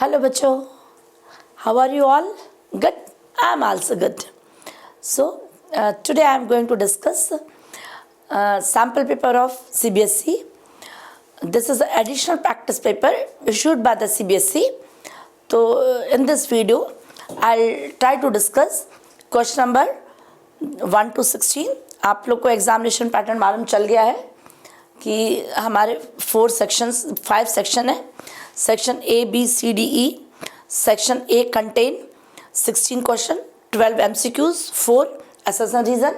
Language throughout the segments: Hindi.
Hello बच्चों, how are you all? Good? I am also good. So today I am going to discuss sample paper of CBSE. This is an additional practice paper issued by the CBSE. So in this video I'll try to discuss question number 1 to 16. आप लोग को एग्जामिनेशन पैटर्न मालूम चल गया है कि हमारे 5 सेक्शन है. Section A, B, C, D, E. Section A contain 16 question, 12 MCQs, 4 assessment reason,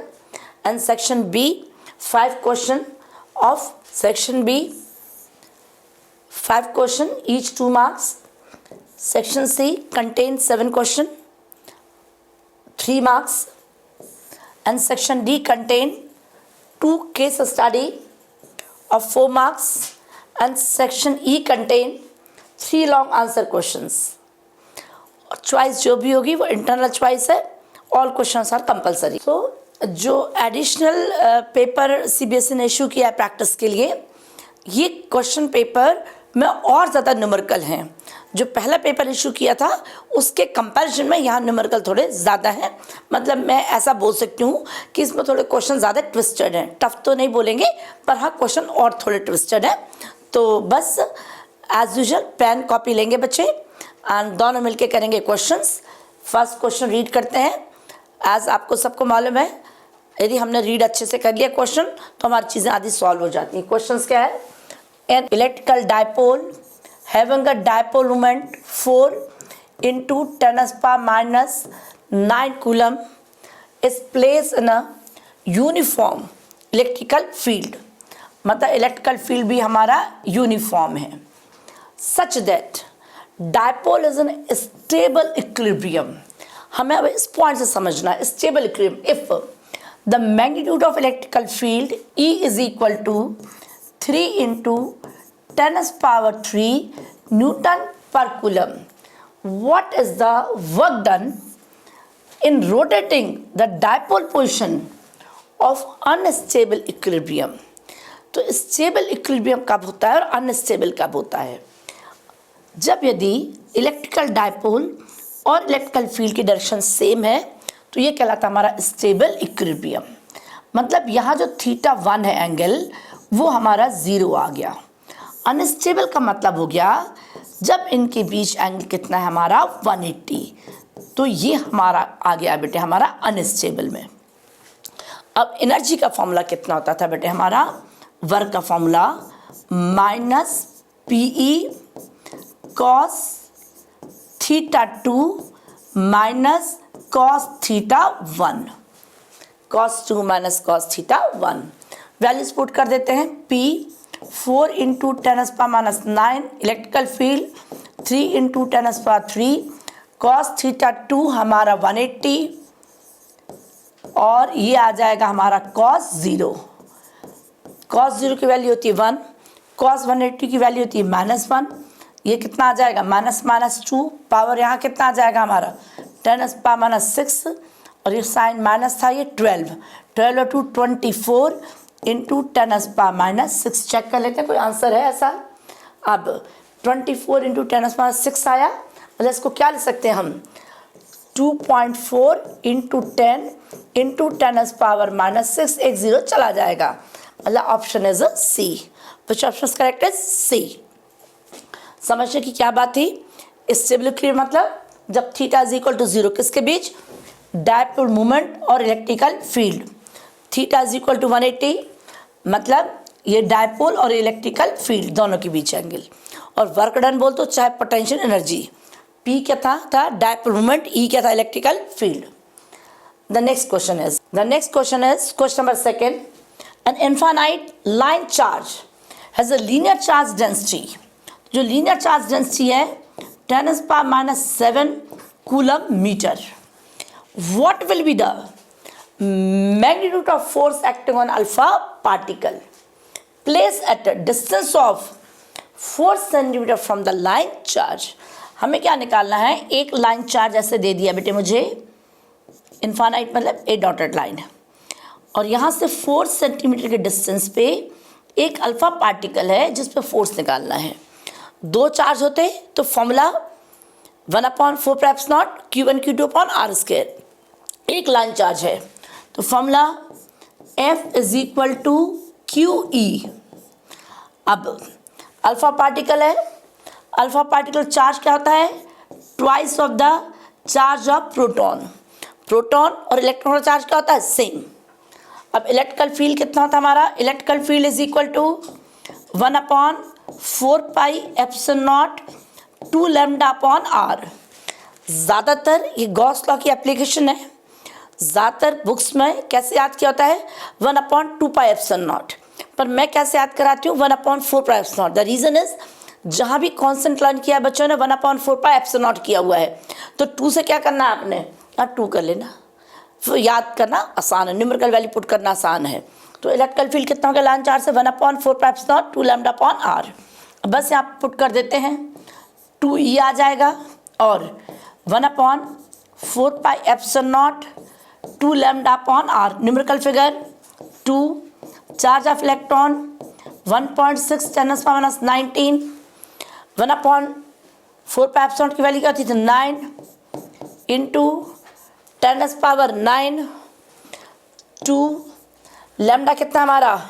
and section B 5 question of section B 5 question each 2 marks. Section C contains 7 question 3 marks, and section D contain 2 case study of 4 marks, and section E contain 3 long answer questions. Choice जो भी होगी वो इंटरनल चॉइस है. All questions are compulsory. तो जो एडिशनल पेपर सीबीएसई ने इशू किया है प्रैक्टिस के लिए, ये क्वेश्चन पेपर में और ज़्यादा न्यूमेरिकल हैं. जो पहला पेपर इशू किया था उसके कंपैरिजन में यहाँ न्यूमेरिकल थोड़े ज़्यादा हैं. मतलब मैं ऐसा बोल सकती हूँ कि इसमें थोड़े क्वेश्चन ज़्यादा ट्विस्टेड हैं. टफ तो नहीं बोलेंगे, पर हाँ क्वेश्चन और थोड़े ट्विस्टेड हैं. तो बस एज यूजुअल पेन कॉपी लेंगे बच्चे एंड दोनों मिलके करेंगे क्वेश्चंस. फर्स्ट क्वेश्चन रीड करते हैं. एज आपको सबको मालूम है, यदि हमने रीड अच्छे से कर लिया क्वेश्चन तो हमारी चीज़ें आधी सॉल्व हो जाती हैं. क्वेश्चंस क्या है? An electrical dipole having a dipole moment 4 into 10⁻⁹ coulomb is place in a uniform electrical field. मतलब इलेक्ट्रिकल फील्ड भी हमारा यूनिफॉर्म है. Such that dipole is an stable equilibrium. हमें अब इस पॉइंट से समझना है stable equilibrium. If the magnitude of electrical field E is equal to 3 into 10⁻³ newton per coulomb, what is the work done in rotating the dipole position of unstable equilibrium? तो स्टेबल इक्विलिब्रियम कब होता है और अनस्टेबल कब होता है? जब यदि इलेक्ट्रिकल डायपोल और इलेक्ट्रिकल फील्ड की डायरेक्शन सेम है तो ये कहलाता है हमारा स्टेबल इक्विलिब्रियम. मतलब यहाँ जो θ1 है एंगल, वो हमारा 0 आ गया. अनस्टेबल का मतलब हो गया जब इनके बीच एंगल कितना है हमारा 180. तो ये हमारा आ गया बेटे हमारा अनस्टेबल में. अब एनर्जी का फॉर्मूला कितना होता था बेटे हमारा? वर्क का formula -PE cos θ2 cos θ1. cos 2 cos θ1. Values put कर देते हैं. P 4 into 10⁻⁹ electrical field, 3 into 10⁻³ cos θ2 हमारा 180 और ये आ जाएगा हमारा cos 0. cos 0 की वैल्यू होती है 1, cos 180 की वैल्यू होती है -1. ये कितना आ जाएगा? -2. पावर यहाँ कितना आ जाएगा हमारा? 10⁻⁶. और ये साइन माइनस था, ये 12 और 2 24 into 10⁻⁶. चेक कर लेते हैं कोई आंसर है ऐसा. अब 24 into 10⁻⁶ आया. मतलब इसको क्या लिख सकते हैं हम? 2.4 into 10 into 10⁻⁻⁶. एक 0 चला जाएगा. मतलब option is C. Which option is correct? Is C. समझने की क्या बात थी? स्टेबल इक्विलिब्रियम मतलब जब θ इज इक्वल टू 0 किसके बीच? डायपोल मोमेंट और electrical field. θ is equal to 180 मतलब ये डायपोल और इलेक्ट्रिकल फील्ड दोनों के बीच एंगल. और वर्क डन बोल तो चाहे पोटेंशियल एनर्जी. P क्या था डायपोल मोमेंट. E क्या था? Electrical field. The next question is question number 2. An infinite line charge has a linear charge density. जो लीनियर चार्ज डेंसिटी है 10⁻⁷ coulomb metre. What will be the magnitude of force acting on alpha particle placed at a distance of 4 cm from the line charge? हमें क्या निकालना है? एक लाइन चार्ज ऐसे दे दिया बेटे मुझे, इनफाइनाइट मतलब ए डॉटेड लाइन, और यहाँ से 4 सेंटीमीटर के डिस्टेंस पे एक अल्फा पार्टिकल है जिस पे फोर्स निकालना है। दो चार्ज होते तो formula 1/4 pi epsilon naught Q1 Q2 upon r square, एक लाइन चार्ज है। तो formula F is equal to QE। अब अल्फा पार्टिकल है, अल्फा पार्टिकल चार्ज क्या होता है, twice of the charge of proton. Proton और इलेक्ट्रॉन का चार्ज क्या होता है, सेम। अब इलेक्ट्रिकल फील्ड कितना होता है हमारा, electrical field is equal to 1/4 pi epsilon naught 2 lambda upon r. ज़्यादातर ये गॉस लॉ की एप्लीकेशन है, ज़्यादातर बुक्स में कैसे याद किया होता है 1/2 पाई एप्सिलॉन नॉट, पर मैं कैसे याद कराती हूँ 1/4 pi epsilon not. The reason is जहाँ भी कॉन्सेंट लर्न किया है बच्चों ने 1/4 पाई एप्सिलॉन नॉट किया हुआ है, तो 2 से क्या करना है आपने, 2 कर लेना, फिर याद करना आसान है, न्यूमेरिकल वैल्यू पुट करना आसान है। तो इलेक्ट्रिकल फील्ड कितना हो गया लाइन चार्ज से 1/4 pi epsilon naught 2 lambda upon r. बस यहाँ पुट कर देते हैं, 2E आ जाएगा और 1/4 pi epsilon naught 2 lambda upon r. Numerical figure 2, charge of electron 1.6 × 10⁻19, 1/4 pi epsilon naught की वैल्यू क्या थी, 9 इंटू 10⁻9 2 लैम्डा कितना हमारा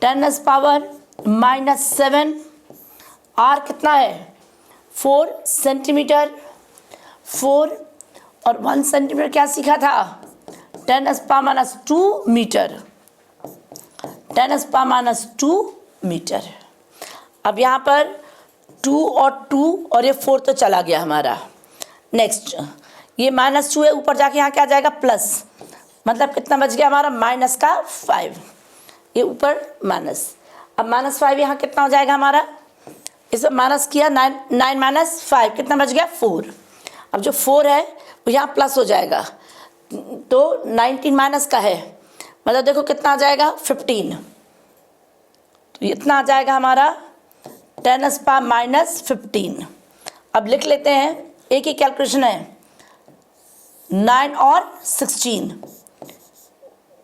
10⁻⁻7, आर कितना है 4 सेंटीमीटर, 4 और 1 सेंटीमीटर क्या सीखा था 10⁻⁻2 मीटर, 10⁻⁻2 मीटर। अब यहाँ पर 2 और 2 और ये 4 तो चला गया हमारा। नेक्स्ट ये -2 है, ऊपर जाके यहाँ क्या आ जाएगा प्लस, मतलब कितना बच गया हमारा माइनस का 5, ये ऊपर माइनस। अब -5 यहाँ कितना हो जाएगा हमारा, इसे माइनस किया 9 - 5 कितना बच गया 4। अब जो 4 है वो यहाँ प्लस हो जाएगा, तो 19 माइनस का है, मतलब देखो कितना आ जाएगा 15, तो इतना आ जाएगा हमारा 10⁻⁻15। अब लिख लेते हैं, एक ही कैलकुलेशन है, 9 और 16,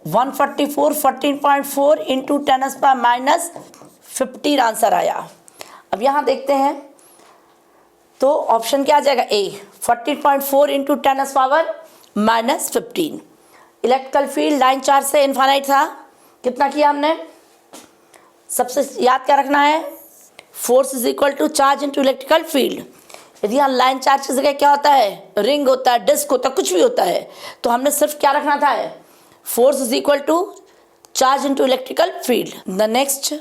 144 14.4 इंटू 10⁻⁻15 आंसर आया। अब यहाँ देखते हैं तो ऑप्शन क्या आ जाएगा, A 14.4 into 10⁻⁻15। Electrical field line charge से इनफाइनाइट था, कितना किया हमने, सबसे याद क्या रखना है, force is equal to charge into electrical field. यदि यहाँ लाइन चार्ज की जगह क्या होता है, रिंग होता है, डिस्क होता है, कुछ भी होता है, तो हमने सिर्फ क्या रखना था, force is equal to charge into electrical field. The next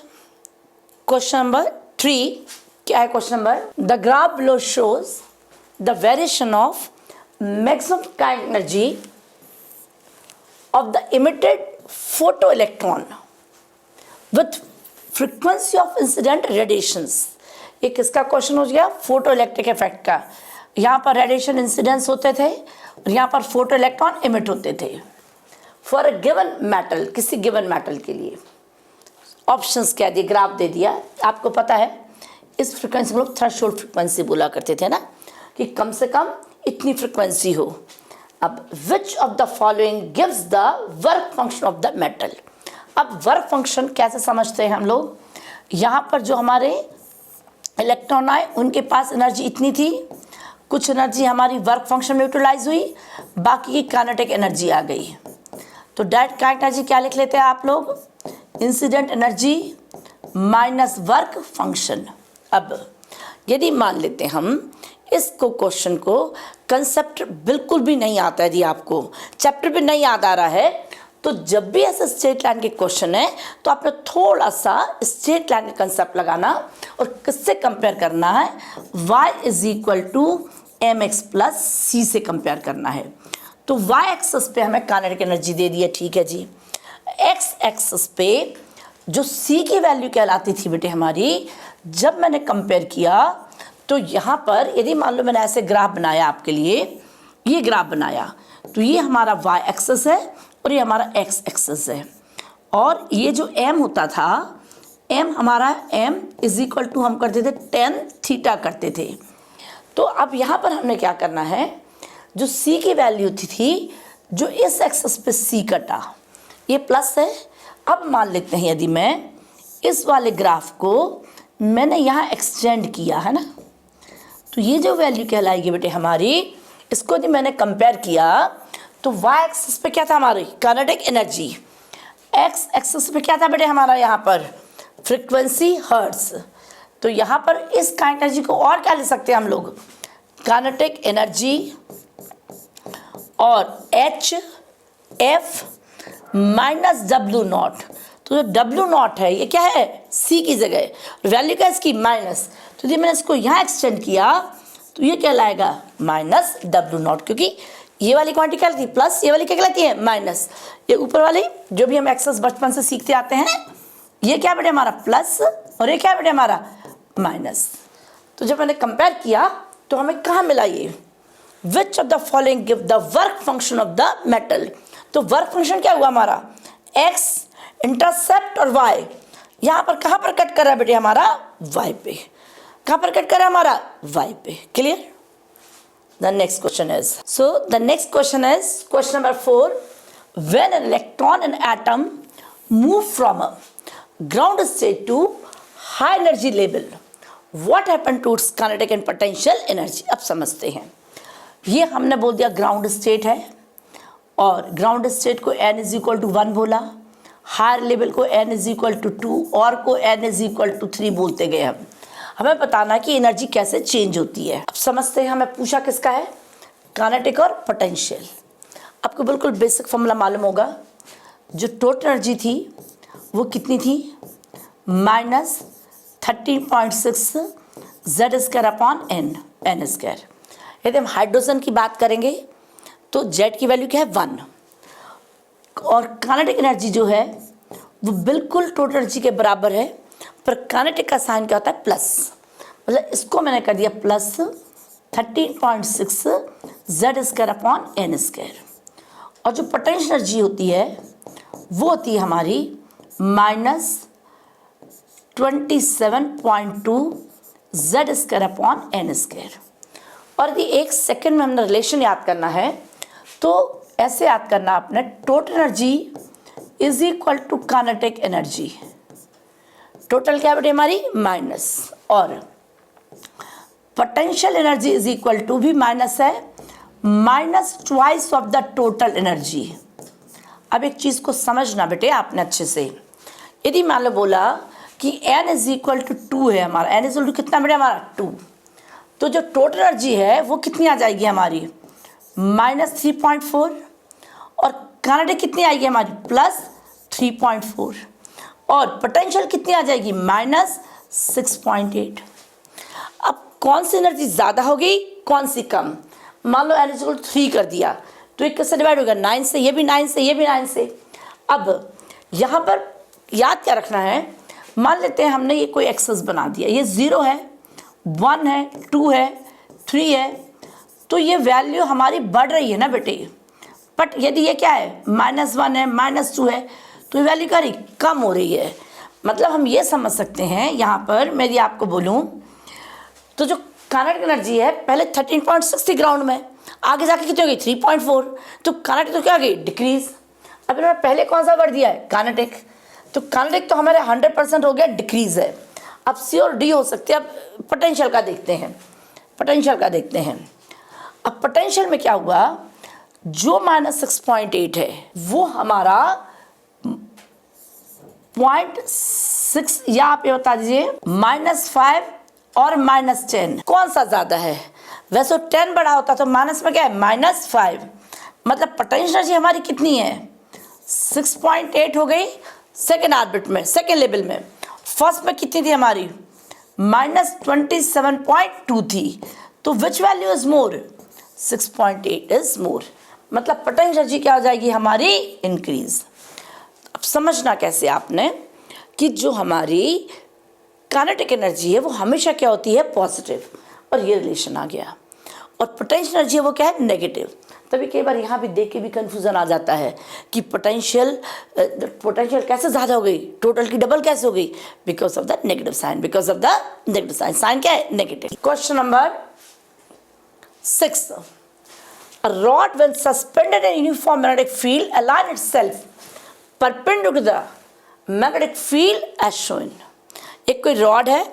question number 3 क्या है, question number, the graph below shows the variation of maximum kinetic energy of the emitted photo electron with frequency of incident radiations. ये किसका क्वेश्चन हो गया, फोटो इलेक्ट्रिक इफेक्ट का। यहाँ पर रेडिएशन इंसिडेंस होते थे और यहाँ पर फोटो इलेक्ट्रॉन इमिट होते थे फॉर अ गिवन मेटल, किसी गिवन मेटल के लिए। ऑप्शंस क्या दिए, ग्राफ दे दिया। आपको पता है इस फ्रिक्वेंसी को लोग थ्रेशोल्ड फ्रिक्वेंसी बोला करते थे ना, कि कम से कम इतनी फ्रिक्वेंसी हो। अब which of the following gives the work function of the metal. अब वर्क फंक्शन कैसे समझते हैं हम लोग, यहाँ पर जो हमारे इलेक्ट्रॉन आए उनके पास एनर्जी इतनी थी, कुछ एनर्जी हमारी वर्क फंक्शन में यूटिलाइज हुई, बाकी की काइनेटिक एनर्जी आ गई। तो डायरेक्ट काइनेटिक एनर्जी क्या लिख लेते हैं आप लोग, incident energy minus work function. अब यदि मान लेते हैं हम इसको क्वेश्चन को कंसेप्ट बिल्कुल भी नहीं आता है, यदि आपको चैप्टर भी नहीं याद आ रहा है, तो जब भी ऐसे स्ट्रेट लाइन के क्वेश्चन है तो आपने थोड़ा सा स्ट्रेट लाइन का कंसेप्ट लगाना और किससे कंपेयर करना है, y is equal to mx plus c से कंपेयर करना है। तो y एक्सिस पे हमें काइनेटिक एनर्जी दे दी है, ठीक है जी। x एक्सिस पे जो c की वैल्यू कहलाती थी बेटे हमारी, जब मैंने कंपेयर किया तो यहाँ पर यदि मान लो मैंने ऐसे ग्राफ बनाया आपके लिए, ये ग्राफ बनाया, तो ये हमारा y एक्सिस है और ये हमारा x एक्सिस है, और ये जो m होता था, m हमारा m इज इक्वल टू हम करते थे tan थीटा करते थे। तो अब यहाँ पर हमने क्या करना है, जो c की वैल्यू थी जो इस एक्सिस पे c कटा, ये प्लस है। अब मान लेते हैं यदि मैं इस वाले ग्राफ को मैंने यहाँ एक्सटेंड किया है ना, तो तो ये जो वैल्यू कहलाएगी बेटे हमारी, इसको यदि मैंने कंपेयर किया तो वाई एक्सिस पे क्या था हमारी काइनेटिक एनर्जी, एक्स एक्सिस पे क्या था बेटे हमारा यहाँ पर फ्रीक्वेंसी हर्ट्स। तो यहाँ पर इस काइनेटिक एनर्जी को और क्या ले सकते हैं हम लोग, काइनेटिक एनर्जी और H F minus W not. तो जो डब्ल्यू नॉट है ये क्या है सी की जगह, वैल्यू क्या है इसकी माइनस, तो यदि मैंने इसको यहाँ एक्सटेंड किया तो ये कहलाएगा माइनस डब्ल्यू नॉट, क्योंकि ये वाली क्वांटिटी क्या कहलाती है प्लस, ये वाली क्या कहलाती है माइनस। ये ऊपर वाली जो भी हम एक्सेस बचपन से सीखते आते हैं, ये क्या बेटे हमारा प्लस और ये क्या बेटे हमारा माइनस। तो जब मैंने कंपेयर किया तो हमें कहाँ मिला ये, which of the following give the work function of the metal. तो वर्क फंक्शन क्या हुआ हमारा, एक्स इंटरसेप्ट और वाई, यहाँ पर कहाँ पर कट कर रहा है बेटे हमारा वाई पे, कहाँ पर कट कर रहा है हमारा वाई पे। Clear. The next question is, so the next question is question number 4. When an electron and atom move from a ground state to high energy level, what happened to its kinetic and potential energy? अब समझते हैं। ये हमने बोल दिया ग्राउंड स्टेट है और ग्राउंड स्टेट को n इज इक्वल टू 1 बोला, हायर लेवल को n इज इक्वल टू 2 और को n इज इक्वल टू 3 बोलते गए हम। हमें बताना कि एनर्जी कैसे चेंज होती है। अब समझते हैं, हमें पूछा किसका है काइनेटिक और पोटेंशियल। आपको बिल्कुल बेसिक फॉर्मूला मालूम होगा, जो टोटल एनर्जी थी वो कितनी थी minus 13.6 Z square upon n square. यदि हम हाइड्रोजन की बात करेंगे तो जेड की वैल्यू क्या है 1 और काइनेटिक एनर्जी जो है वो बिल्कुल टोटल एनर्जी के बराबर है, पर काइनेटिक का साइन क्या होता है प्लस, मतलब इसको मैंने कर दिया plus 13.6 Z square upon n square. और जो पोटेंशियल एनर्जी होती है वो होती है हमारी minus 27.2 Z square upon n square. और यदि एक सेकेंड में हमने रिलेशन याद करना है तो ऐसे याद करना आपने, total energy is equal to kinetic energy, total क्या बेटे हमारी माइनस, और potential energy is equal to भी माइनस है, minus twice of the total energy. अब एक चीज़ को समझना बेटे आपने अच्छे से, यदि मान लो बोला कि n इज इक्वल टू 2 है हमारा, n इज इक्वल टू कितना बेटे हमारा 2, तो जो टोटल एनर्जी है वो कितनी आ जाएगी हमारी माइनस 3.4 और काइनेटिक कितनी आएगी हमारी प्लस 3.4 और पोटेंशियल कितनी आ जाएगी माइनस 6.8। अब कौन सी एनर्जी ज़्यादा होगी कौन सी कम, मान लो n इज इक्वल टू 3 कर दिया तो एक कैसे डिवाइड होगा 9 से, ये भी 9 से, ये भी 9 से। अब यहाँ पर याद क्या रखना है, मान लेते हैं हमने ये कोई एक्सेस बना दिया, ये 0 है 1 है 2 है 3 है, तो ये वैल्यू हमारी बढ़ रही है ना बेटे, बट यदि ये क्या है -1 है -2 है तो ये वैल्यू क्या रही कम हो रही है। मतलब हम ये समझ सकते हैं यहाँ पर, मैं यदि आपको बोलूँ तो जो काइनेटिक एनर्जी है पहले 13.6 थी ग्राउंड में, आगे जाके कितनी हो गई 3.4, तो काइनेटिक तो क्या हो गई डिक्रीज। अब इन्होंने पहले कौन सा वर्ड दिया है काइनेटिक, तो काइनेटिक तो हमारे 100% हो गया डिक्रीज है। अब सी और डी हो सकते हैं। अब पोटेंशियल का देखते हैं, पोटेंशियल का देखते हैं। अब पोटेंशियल में क्या हुआ, जो -6.8 है वो हमारा 0.6 या आप ये बता दीजिए -5 और -10 कौन सा ज़्यादा है। वैसे 10 बड़ा होता तो माइनस में क्या है -5, मतलब पोटेंशियल एनर्जी हमारी कितनी है 6.8 हो गई सेकेंड ऑर्बिट में, सेकेंड लेवल में। फर्स्ट में कितनी थी हमारी -27.2 थी, तो which value is more 6.8 is more, मतलब पोटेंशियल एनर्जी क्या हो जाएगी हमारी इंक्रीज। अब समझना कैसे आपने कि जो हमारी काइनेटिक एनर्जी है वो हमेशा क्या होती है पॉजिटिव, और ये रिलेशन आ गया, और पोटेंशियल एनर्जी है वो क्या है नेगेटिव। तभी कई बार यहाँ भी देख के भी कंफ्यूजन आ जाता है कि पोटेंशियल कैसे ज़्यादा हो गई, टोटल की डबल कैसे हो गई, because of the negative sign, because of the negative sign. Sign क्या है negative. Question number 6, a rod when suspended in uniform magnetic field align itself perpendicular to the magnetic field as shown। एक कोई रॉड है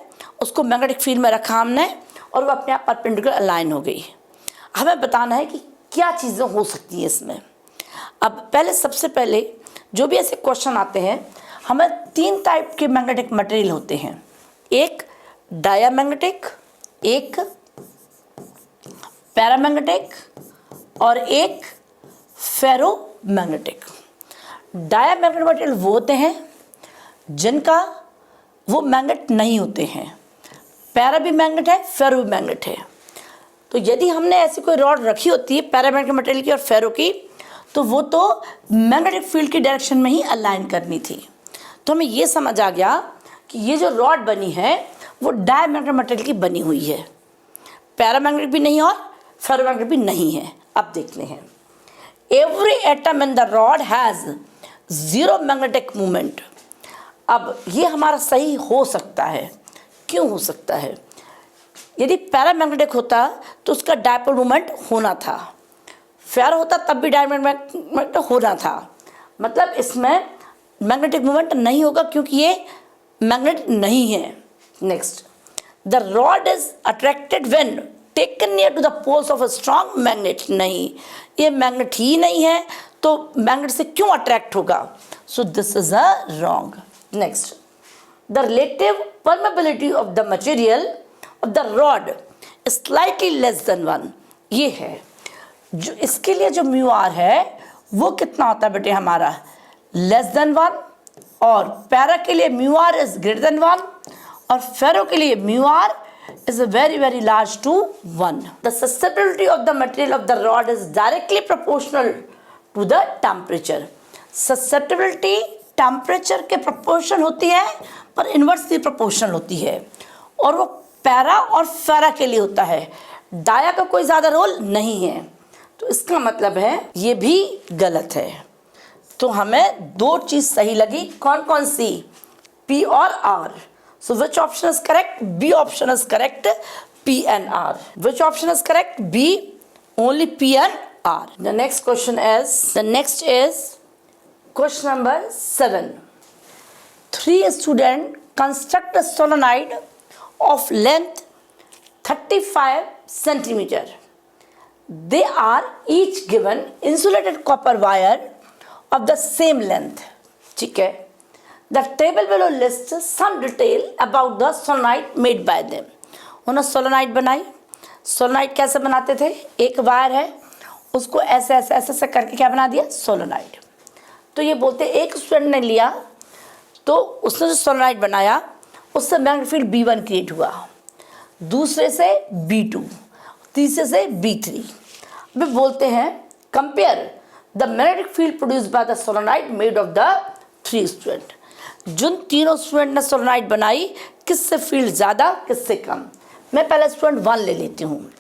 उसको मैग्नेटिक फील्ड में रखा हमने और वो अपने आप परपेंडिकुलर अलाइन हो गई। हमें बताना है कि क्या चीज़ें हो सकती हैं इसमें। अब पहले सबसे पहले जो भी ऐसे क्वेश्चन आते हैं, हमें 3 टाइप के मैग्नेटिक मटेरियल होते हैं, एक डायामैग्नेटिक, एक पैरामैग्नेटिक और एक फेरोमैग्नेटिक। डायामैग्नेटिक मटेरियल वो होते हैं जिनका वो मैग्नेट नहीं होते हैं। पैरा भी मैग्नेट है, फेरो भी मैग्नेट है। तो यदि हमने ऐसी कोई रॉड रखी होती है पैरामैग्नेटिक मटेरियल की और फेरो की, तो वो तो मैग्नेटिक फील्ड की डायरेक्शन में ही अलाइन करनी थी। तो हमें ये समझ आ गया कि ये जो रॉड बनी है वो डायमैग्नेटिक मटेरियल की बनी हुई है, पैरामैग्नेटिक भी नहीं और फेरोमैग्नेटिक भी नहीं है। अब देखते हैं, every atom in the rod has 0 magnetic moment. अब ये हमारा सही हो सकता है। क्यों हो सकता है? यदि पैरामैग्नेटिक होता तो उसका डायपोल मोमेंट होना था, फेरो होता तब भी डायमैग्नेटिक होना था। मतलब इसमें मैग्नेटिक मोमेंट नहीं होगा क्योंकि ये मैग्नेट नहीं है। Next, the rod is attracted when taken near to the poles of a strong magnet. नहीं, ये मैग्नेट ही नहीं है तो मैग्नेट से क्यों अट्रैक्ट होगा? सो this is a wrong. Next, the relative permeability of the material of the rod slightly less than 1। ये है जो इसके लिए जो म्यू आर है वो कितना होता है बेटे हमारा? Less than 1। और पैरा के लिए mu r is greater than 1 और फेरो के लिए mu r is very very large to 1. The susceptibility of the material of the rod is directly proportional to the temperature. Susceptibility temperature के proportion होती है पर inversely proportional होती है और वो पैरा और फेरा के लिए होता है, डाया का कोई ज़्यादा रोल नहीं है। तो इसका मतलब है ये भी गलत है। तो हमें 2 चीज़ सही लगी, कौन कौन सी? P और R. So which option is correct? B option is correct, P and R. Which option is correct? B, only P and R. The next question is question number 7. 3 students construct a solenoid of length 35 centimeter. They are each given insulated copper wire of the same length. ठीक है। The table below lists some detail about the solenoid made by them. उन्होंने सोलोनाइड बनाई। सोलोनाइड कैसे बनाते थे? एक वायर है, उसको ऐसे ऐसे ऐसे ऐसे करके क्या बना दिया? सोलोनाइड। तो ये बोलते एक स्टूडेंट ने लिया तो उसने जो सोलोनाइड बनाया उससे मैग्नेटिक फील्ड B1 क्रिएट हुआ, दूसरे से B2, तीसरे से B3। अभी बोलते हैं compare the magnetic field produced by the solenoid made of the 3 student. जिन तीनों स्टूडेंट ने सोलोनाइड बनाई, किससे फील्ड ज़्यादा किससे कम? मैं पहले स्टूडेंट 1 ले लेती हूँ।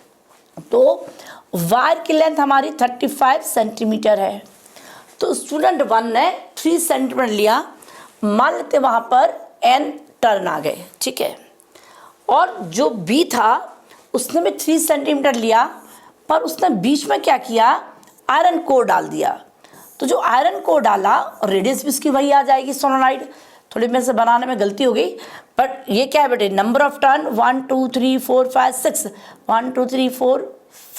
तो वायर की लेंथ हमारी 35 सेंटीमीटर है, तो स्टूडेंट 1 ने 3 सेंटीमीटर लिया, मान लेते वहाँ पर n टर्न आ गए, ठीक है। और जो B था उसने भी 3 सेंटीमीटर लिया, पर उसने बीच में क्या किया? आयरन कोर डाल दिया। तो जो आयरन कोर डाला और रेडियस भी इसकी वही आ जाएगी सोलोनाइड। थोड़ी मेरे से बनाने में गलती हो गई, बट ये क्या है बेटे? नंबर ऑफ टर्न 1 2 3 4 5 6, 1 2 3 4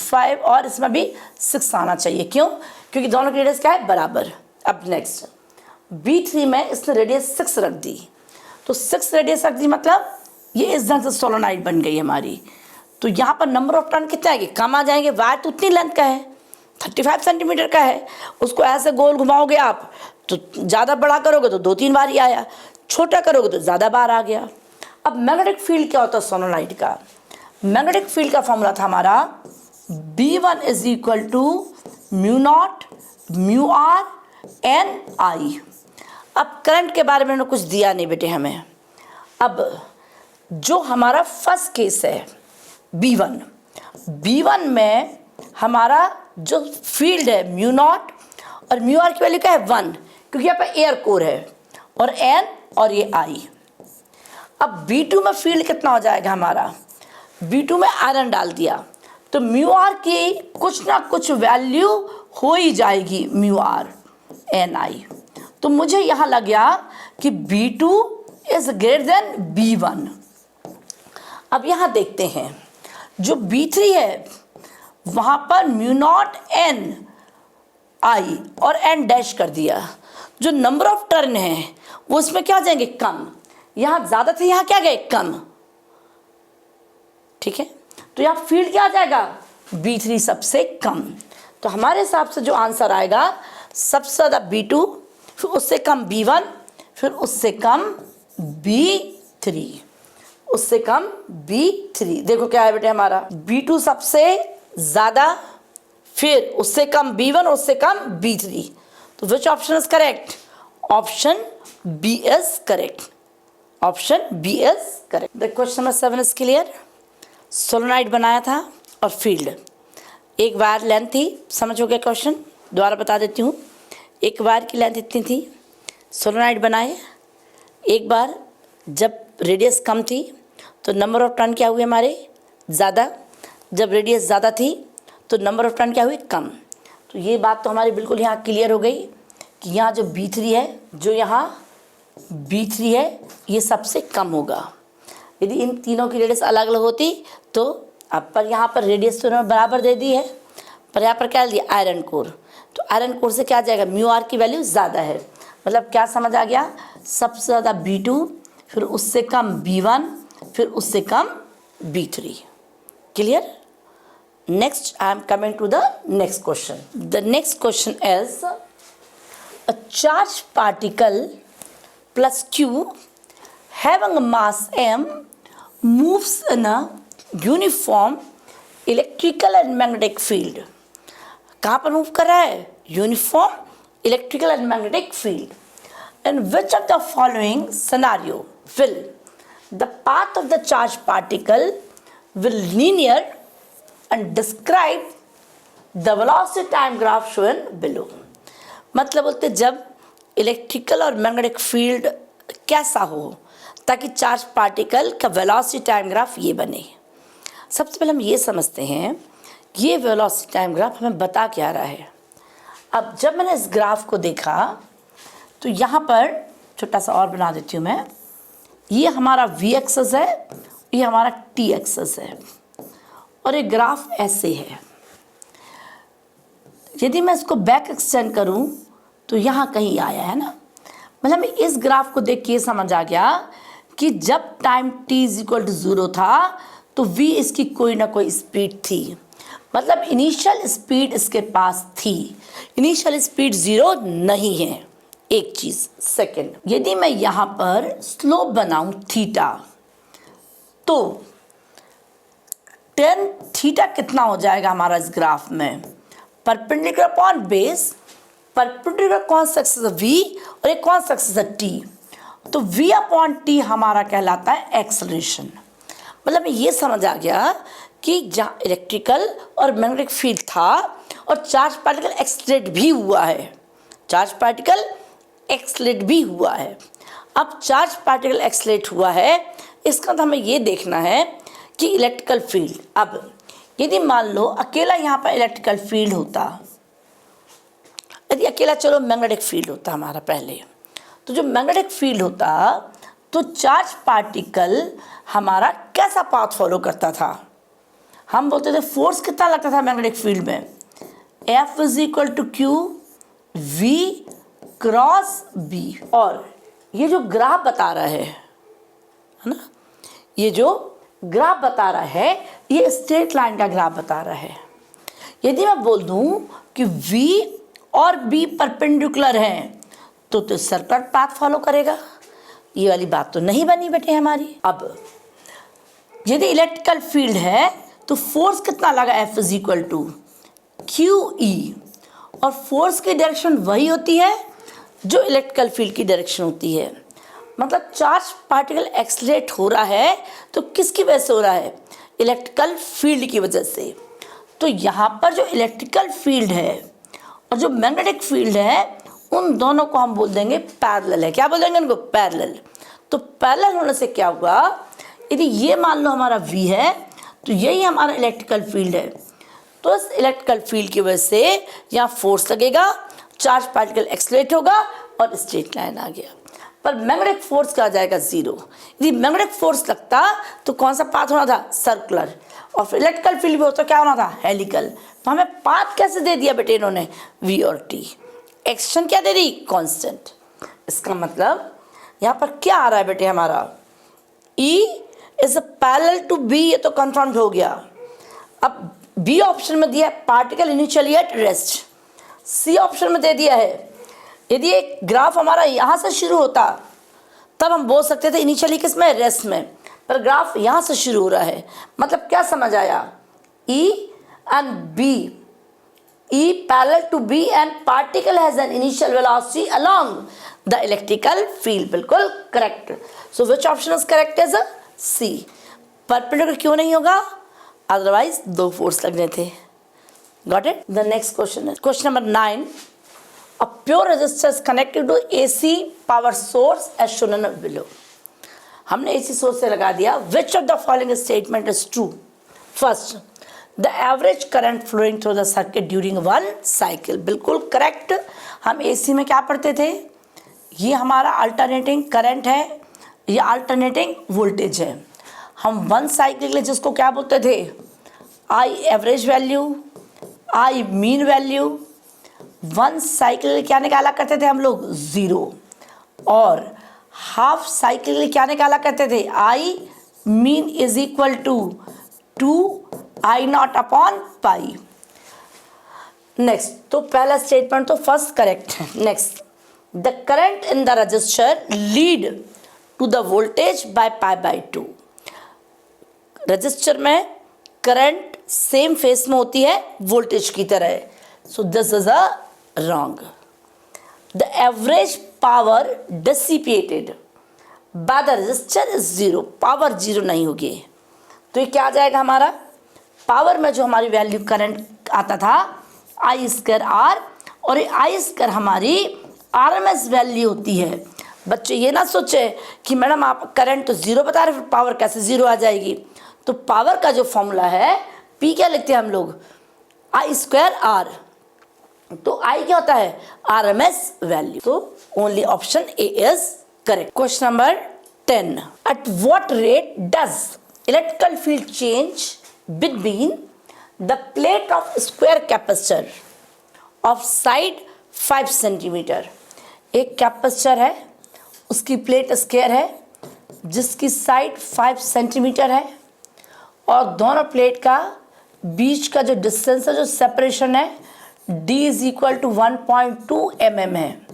5 और इसमें भी 6 आना चाहिए। क्यों? क्योंकि दोनों की रेडियस क्या है? बराबर। अब नेक्स्ट B3 में इसने रेडियस 6 रख दी, तो 6 रेडियस रख दी मतलब ये इस ढंग से सोलोनाइड बन गई हमारी। तो यहाँ पर नंबर ऑफ टर्न कितने आएंगे? कम आ जाएंगे। वायर तो उतनी लेंथ का है, 35 सेंटीमीटर का है, उसको ऐसे गोल घुमाओगे आप तो ज़्यादा बड़ा करोगे तो 2-3 बार ही आया, छोटा करोगे तो ज़्यादा बार आ गया। अब मैग्नेटिक फील्ड क्या होता है सोलोनाइड का? मैग्नेटिक फील्ड का फॉर्मूला था हमारा B1 is equal to mu naught mu r n I. अब करंट के बारे में कुछ दिया नहीं बेटे हमें। अब जो हमारा फर्स्ट केस है B1 में हमारा जो फील्ड है म्यू नॉट और म्यू आर की वैल्यू क्या है? 1, क्योंकि यहाँ पे एयर कोर है, और एन और ये आई। अब B2 में फील्ड कितना हो जाएगा हमारा? B2 में आयरन डाल दिया तो म्यू आर की कुछ ना कुछ वैल्यू हो ही जाएगी, म्यू आर एन आई। तो मुझे यहाँ लग गया कि B2 is greater then B1। अब यहाँ देखते हैं जो B3 है वहाँ पर म्यू नॉट n आई और n डैश कर दिया। जो नंबर ऑफ टर्न है वो इसमें क्या जाएंगे, कम। यहाँ ज़्यादा थे, यहाँ क्या गए, कम। ठीक है, तो यहाँ फील्ड क्या आ जाएगा, B3 सबसे कम। तो हमारे हिसाब से जो आंसर आएगा, सबसे ज़्यादा B2, फिर उससे कम B1, फिर उससे कम B3, उससे कम B3। देखो क्या है बेटे, हमारा B2 सबसे ज़्यादा, फिर उससे कम B1, उससे कम B3। तो विच option is correct, option B is correct, option B is correct. The question number 7 is clear. Solenoid बनाया था और फील्ड, एक वायर लेंथ थी, समझ हो गया क्वेश्चन, दोबारा बता देती हूँ। एक वायर की लेंथ इतनी थी, सोलोनाइड बनाए। एक बार जब रेडियस कम थी तो नंबर ऑफ टर्न क्या हुए हमारे, ज़्यादा। जब रेडियस ज़्यादा थी तो नंबर ऑफ टर्न क्या हुई, कम। तो ये बात तो हमारी बिल्कुल यहाँ क्लियर हो गई कि यहाँ जो B3 है, जो यहाँ B3 है, ये सबसे कम होगा। यदि इन तीनों की रेडियस अलग अलग होती तो अब पर यहाँ पर रेडियस तो उन्होंने बराबर दे दी है, पर यहाँ पर क्या दिया, आयरन कोर। तो आयरन कोर से क्या आ जाएगा, म्यू आर की वैल्यू ज़्यादा है। मतलब क्या समझ आ गया, सबसे ज़्यादा B2, फिर उससे कम B1, फिर उससे कम B3। Clear. Next I am coming to the next question. The next question is a charge particle plus Q having a mass m moves in a uniform electrical and magnetic field। कहाँ पर मूव कर रहा है, uniform electrical and magnetic field. In which of the following scenario will the path of the charge particle will linear and describe the velocity time graph shown below. मतलब बोलते जब इलेक्ट्रिकल और मैग्नेटिक फील्ड कैसा हो ताकि चार्ज पार्टिकल का वेलोसिटी टाइम ग्राफ ये बने। सबसे पहले हम ये समझते हैं ये वेलोसिटी टाइम ग्राफ हमें बता क्या रहा है। अब जब मैंने इस ग्राफ को देखा तो यहाँ पर छोटा सा और बना देती हूँ मैं, ये हमारा V एक्सेस है, ये हमारा T एक्सेस है, और ये ग्राफ ऐसे है। यदि मैं इसको बैक एक्सटेंड करूँ तो यहाँ कहीं आया है ना। मतलब इस ग्राफ को देख के ये समझ आ गया कि जब टाइम t = 0 था तो v इसकी कोई ना कोई स्पीड थी। मतलब इनिशियल स्पीड इसके पास थी, इनिशियल स्पीड 0 नहीं है। एक चीज़। सेकंड, यदि मैं यहाँ पर स्लोप बनाऊँ थीटा, तो tan थीटा कितना हो जाएगा हमारा इस ग्राफ में, परपेंडिकुलर अपॉन बेस। परपेंडिकुलर कौन सा एक्सिस है, v, और एक कौन सा एक्सिस है, t। तो v अपॉन t हमारा कहलाता है एक्सेलरेशन। मतलब ये समझ आ गया कि जहाँ इलेक्ट्रिकल और मैग्नेटिक फील्ड था और चार्ज पार्टिकल एक्सलेट भी हुआ है, चार्ज पार्टिकल एक्सलेट भी हुआ है। अब चार्ज पार्टिकल एक्सलेट हुआ है, इसका मतलब हमें ये देखना है कि इलेक्ट्रिकल फील्ड, अब यदि मान लो अकेला यहाँ पर इलेक्ट्रिकल फील्ड होता, यदि अकेला चलो मैग्नेटिक फील्ड होता हमारा पहले, तो जो मैग्नेटिक फील्ड होता तो चार्ज पार्टिकल हमारा कैसा पाथ फॉलो करता था। हम बोलते थे फोर्स कितना लगता था मैग्नेटिक फील्ड में, F = Q V cross B। और ये जो ग्राफ बता रहा है ना, ये जो ग्राफ बता रहा है ये स्ट्रेट लाइन का ग्राफ बता रहा है। यदि मैं बोल दूं कि V और B परपेंडिकुलर हैं तो सर्कुलर पाथ फॉलो करेगा। ये वाली बात तो नहीं बनी बेटे हमारी। अब यदि इलेक्ट्रिकल फील्ड है तो फोर्स कितना लगा, F = QE, और फोर्स की डायरेक्शन वही होती है जो इलेक्ट्रिकल फील्ड की डायरेक्शन होती है। मतलब चार्ज पार्टिकल एक्सलेट हो रहा है तो किसकी वजह से हो रहा है, इलेक्ट्रिकल फील्ड की वजह से। तो यहाँ पर जो इलेक्ट्रिकल फील्ड है और जो मैग्नेटिक फील्ड है उन दोनों को हम बोल देंगे पैरेलल है। क्या बोल देंगे उनको, पैरेलल। तो पैरेलल होने से क्या हुआ, यदि ये मान लो हमारा V है तो यही हमारा इलेक्ट्रिकल फील्ड है, तो इस इलेक्ट्रिकल फील्ड की वजह से यहाँ फोर्स लगेगा, चार्ज पार्टिकल एक्सलेट होगा और स्ट्रेट लाइन आ गया। पर मैग्नेटिक फोर्स क्या आ जाएगा 0। यदि मैग्नेटिक फोर्स लगता तो कौन सा पाथ होना था, सर्कुलर, और फिर इलेक्ट्रिकल फील्ड भी होता क्या होना था, हेलिकल। तो हमें पाथ कैसे दे दिया बेटे इन्होंने, V और T। एक्शन क्या दे दी, कांस्टेंट। इसका मतलब यहाँ पर क्या आ रहा है बेटे हमारा, E is parallel to B, ये तो कंफर्म हो गया। अब B ऑप्शन में दिया है particle initially at rest, C option में दे दिया है यदि एक ग्राफ हमारा यहाँ से शुरू होता तब हम बोल सकते थे इनिशियली किस में, रेस्ट में, पर ग्राफ यहाँ से शुरू हो रहा है। मतलब क्या समझ आया, E and B, E parallel to B and particle has an initial velocity along the electrical field, बिल्कुल correct. So which option is correct is C। Perpendicular क्यों नहीं होगा, अदरवाइज दो फोर्स लगने थे। Got it. The next question है question number 9। A pure resistor is connected to AC power source as shown in below। हमने AC सोर्स से लगा दिया। Which of the following statement is true? First, the average current flowing through the circuit during one cycle, बिल्कुल करेक्ट। हम AC में क्या पढ़ते थे, ये हमारा अल्टरनेटिंग करंट है, ये अल्टरनेटिंग वोल्टेज है। हम वन साइकिल के लिए जिसको क्या बोलते थे, I average value, I mean value. One cycle क्या निकाला करते थे हम लोग, 0। और हाफ साइकिल के लिए क्या निकाला करते थे, I mean is equal to 2I0 upon pi. Next, तो पहला स्टेटमेंट तो फर्स्ट करेक्ट है। Next, the current in the resistor lead to the voltage by π/2। Resistor में करंट सेम फेस में होती है वोल्टेज की तरह, so this is a wrong. The average power dissipated by the resistor is 0, power 0 नहीं होगी। तो ये क्या आ जाएगा हमारा, पावर में जो हमारी वैल्यू करंट आता था I² R, और ये I² हमारी RMS वैल्यू होती है। बच्चे ये ना सोचे कि मैडम आप करंट तो 0 बता रहे, फिर पावर कैसे 0 आ जाएगी। तो पावर का जो फॉर्मूला है P क्या लिखते हैं हम लोग, I² R। तो I क्या होता है, RMS वैल्यू। तो only option A is correct. Question number 10। At what rate does electrical field change between the plate of square capacitor of side 5 centimetre. एक कैपेसिटर है, उसकी प्लेट स्क्वायर है जिसकी साइड 5 सेंटीमीटर है, और दोनों प्लेट का बीच का जो डिस्टेंस है, जो सेपरेशन है, D is equal to 1.2 mm है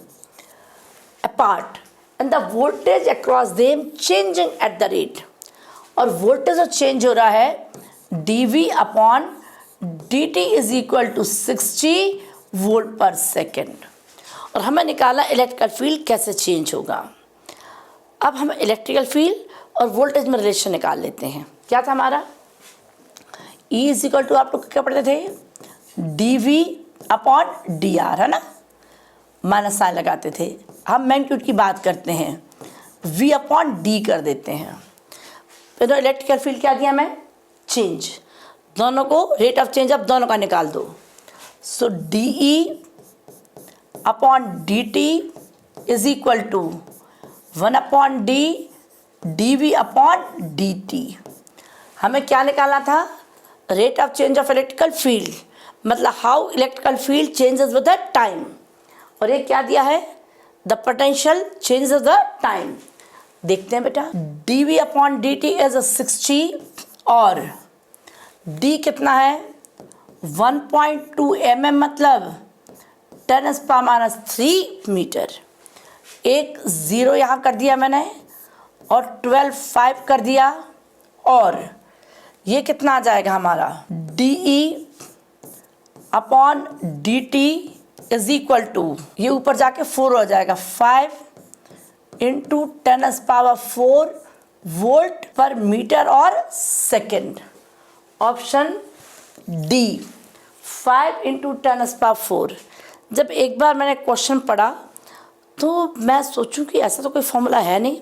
apart, and the voltage across them changing at the rate. और वोल्टेज जो चेंज हो रहा है dV upon dt is equal to 60 volt per second. और हमें निकाला इलेक्ट्रिकल फील्ड कैसे चेंज होगा। अब हम इलेक्ट्रिकल फील्ड और वोल्टेज में रिलेशन निकाल लेते हैं। क्या था हमारा, E इज इक्वल टू, आप लोग क्या पढ़ते थे, dV अपॉन dr, है ना, माइनस साइन लगाते थे। हम मैग्नीट्यूड की बात करते हैं, V अपॉन D कर देते हैं। फिर इलेक्ट्रिकल फील्ड क्या दिया मैं, चेंज, दोनों को रेट ऑफ चेंज अब दोनों का निकाल दो। So DE upon DT is equal to 1 upon D dV upon DT। हमें क्या निकालना था, rate of change of electrical field, मतलब how electrical field changes with the time. और ये क्या दिया है, the potential changes with the time. देखते हैं बेटा, dV अपॉन DT इज 60 और D कितना है 1.2 mm, मतलब 10⁻³ मीटर। एक 0 यहाँ कर दिया मैंने और 12 कर दिया, और ये कितना आ जाएगा हमारा, DE upon DT is equal to, ये ऊपर जाके 4 हो जाएगा, 5 इंटू 10⁻⁴ वोल्ट पर मीटर और सेकेंड। Option D, 5 into 10⁻⁴। जब एक बार मैंने क्वेश्चन पढ़ा तो मैं सोचूं कि ऐसा तो कोई फॉर्मूला है नहीं।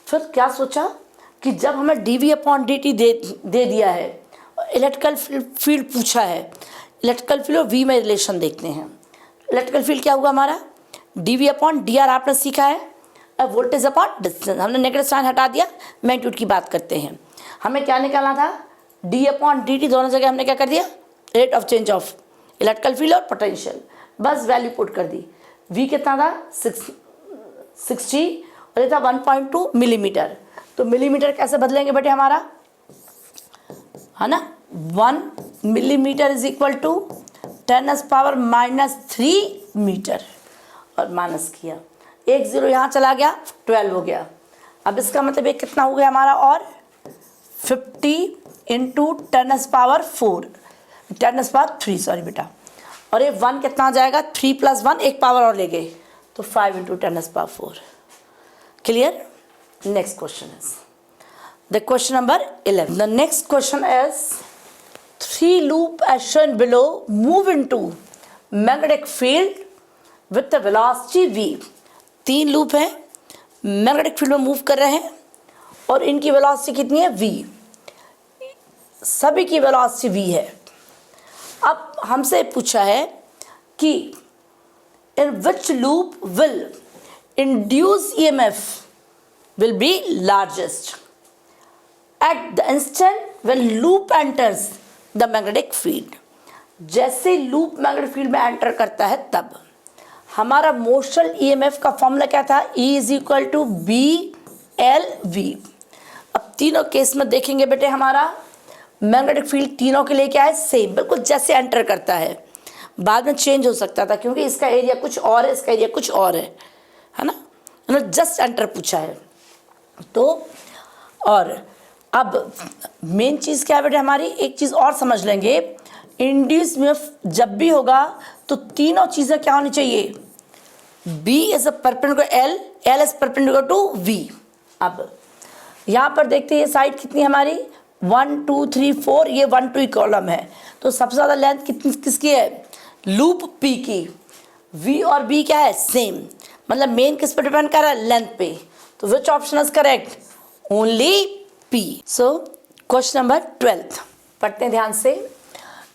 फिर क्या सोचा कि जब हमें dV अपॉन dt दे दिया है, इलेक्ट्रिकल फील्ड पूछा है, इलेक्ट्रिकल फील्ड और V में रिलेशन देखते हैं। इलेक्ट्रिकल फील्ड क्या हुआ हमारा, dV अपॉन dr आपने सीखा है, वोल्टेज अपॉन डिस्टेंस। हमने नेगेटिव साइन हटा दिया, मैग्नीट्यूड की बात करते हैं। हमें क्या निकालना था, डी अपॉन डी टी, दोनों जगह हमने क्या कर दिया, rate of change of electrical field और पोटेंशियल, बस वैल्यू पुट कर दी। वी कितना था 60 और ये था 1.2 मिलीमीटर। तो मिलीमीटर कैसे बदलेंगे बेटे हमारा, है ना, 1 millimetre is equal to 10⁻³ metre, और माइनस किया, एक जीरो यहाँ चला गया, 12 हो गया। अब इसका मतलब ये कितना हो गया हमारा, और 50 × 10⁻³ सॉरी बेटा, और ये 1 कितना आ जाएगा, 3 + 1 एक पावर और ले गए, तो 5 × 10⁻⁴। Clear. Next question is the question number 11. The next question is 3 loop as shown below move into magnetic field with the velocity v. 3 loop हैं, मैग्नेटिक फील्ड में मूव कर रहे हैं और इनकी वेलोसिटी कितनी है, v, सभी की वेलोसिटी v है। अब हमसे पूछा है कि in which loop will induce EMF will be largest at the instant when loop enters the magnetic field. जैसे लूप मैग्नेटिक फील्ड में एंटर करता है तब हमारा मोशनल EMF का फॉर्मूला क्या था, E = BLV। अब तीनों केस में देखेंगे बेटे, हमारा मैग्नेटिक फील्ड तीनों के लिए क्या है, सेम, बिल्कुल जैसे एंटर करता है। बाद में चेंज हो सकता था क्योंकि इसका एरिया कुछ और है, इसका एरिया कुछ और है ना, जस्ट एंटर पूछा है तो। और अब मेन चीज़ क्या है बेटे हमारी, एक चीज़ और समझ लेंगे, इंड्यूस EMF जब भी होगा तो तीनों चीज़ें क्या होनी चाहिए, B is perpendicular L is perpendicular to V। अब यहाँ पर देखते हैं ये साइड कितनी है हमारी, 1 2 3 4, ये 1 2 कॉलम है, तो सबसे ज़्यादा लेंथ कितनी किसकी है, लूप P की। V और B क्या है, सेम, मतलब मेन किस पर डिपेंड कर रहा है, लेंथ पे। तो विच option is correct, only P। So question number 12 पढ़ते हैं ध्यान से।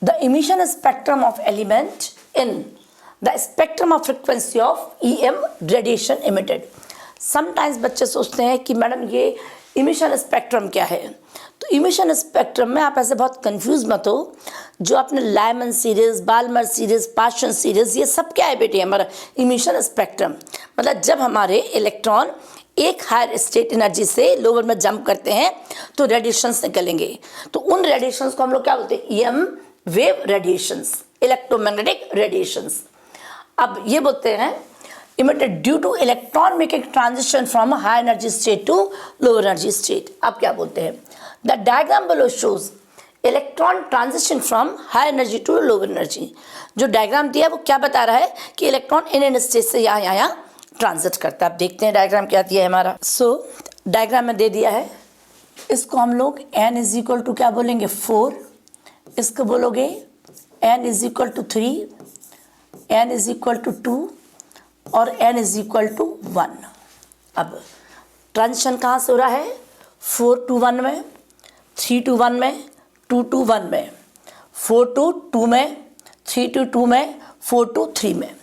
The emission spectrum of element in the spectrum of frequency of EM radiation emitted. Sometimes बच्चे सोचते हैं कि मैडम ये इमिशन स्पेक्ट्रम क्या है, तो इमिशन स्पेक्ट्रम में आप ऐसे बहुत कंफ्यूज मत हो। जो आपने Lyman series, Balmer series, Paschen series, ये सब क्या है बेटे हमारा इमिशन स्पेक्ट्रम, मतलब जब हमारे इलेक्ट्रॉन एक हायर स्टेट एनर्जी से लोअर में जंप करते हैं तो रेडिएशंस निकलेंगे, तो उन रेडिएशंस को हम लोग क्या बोलते हैं, EM wave radiations, electromagnetic radiations. अब ये बोलते हैं emitted due to electron making transition from high energy state to lower energy state. अब क्या बोलते हैं, the diagram below shows electron transition from high energy to lower energy. जो डायग्राम दिया है वो क्या बता रहा है कि इलेक्ट्रॉन इन स्टेट से यहाँ ट्रांजिट करता है। अब देखते हैं डायग्राम क्या दिया है हमारा। सो डायग्राम में दे दिया है, इसको हम लोग n = क्या बोलेंगे 4, इसको बोलोगे n = 3, n = 2 और n = 1। अब ट्रांजिशन कहाँ से हो रहा है, 4 to 1 में, 3 to 1 में, 2 to 1 में, 4 to 2 में, 3 to 2 में, 4 to 3 में।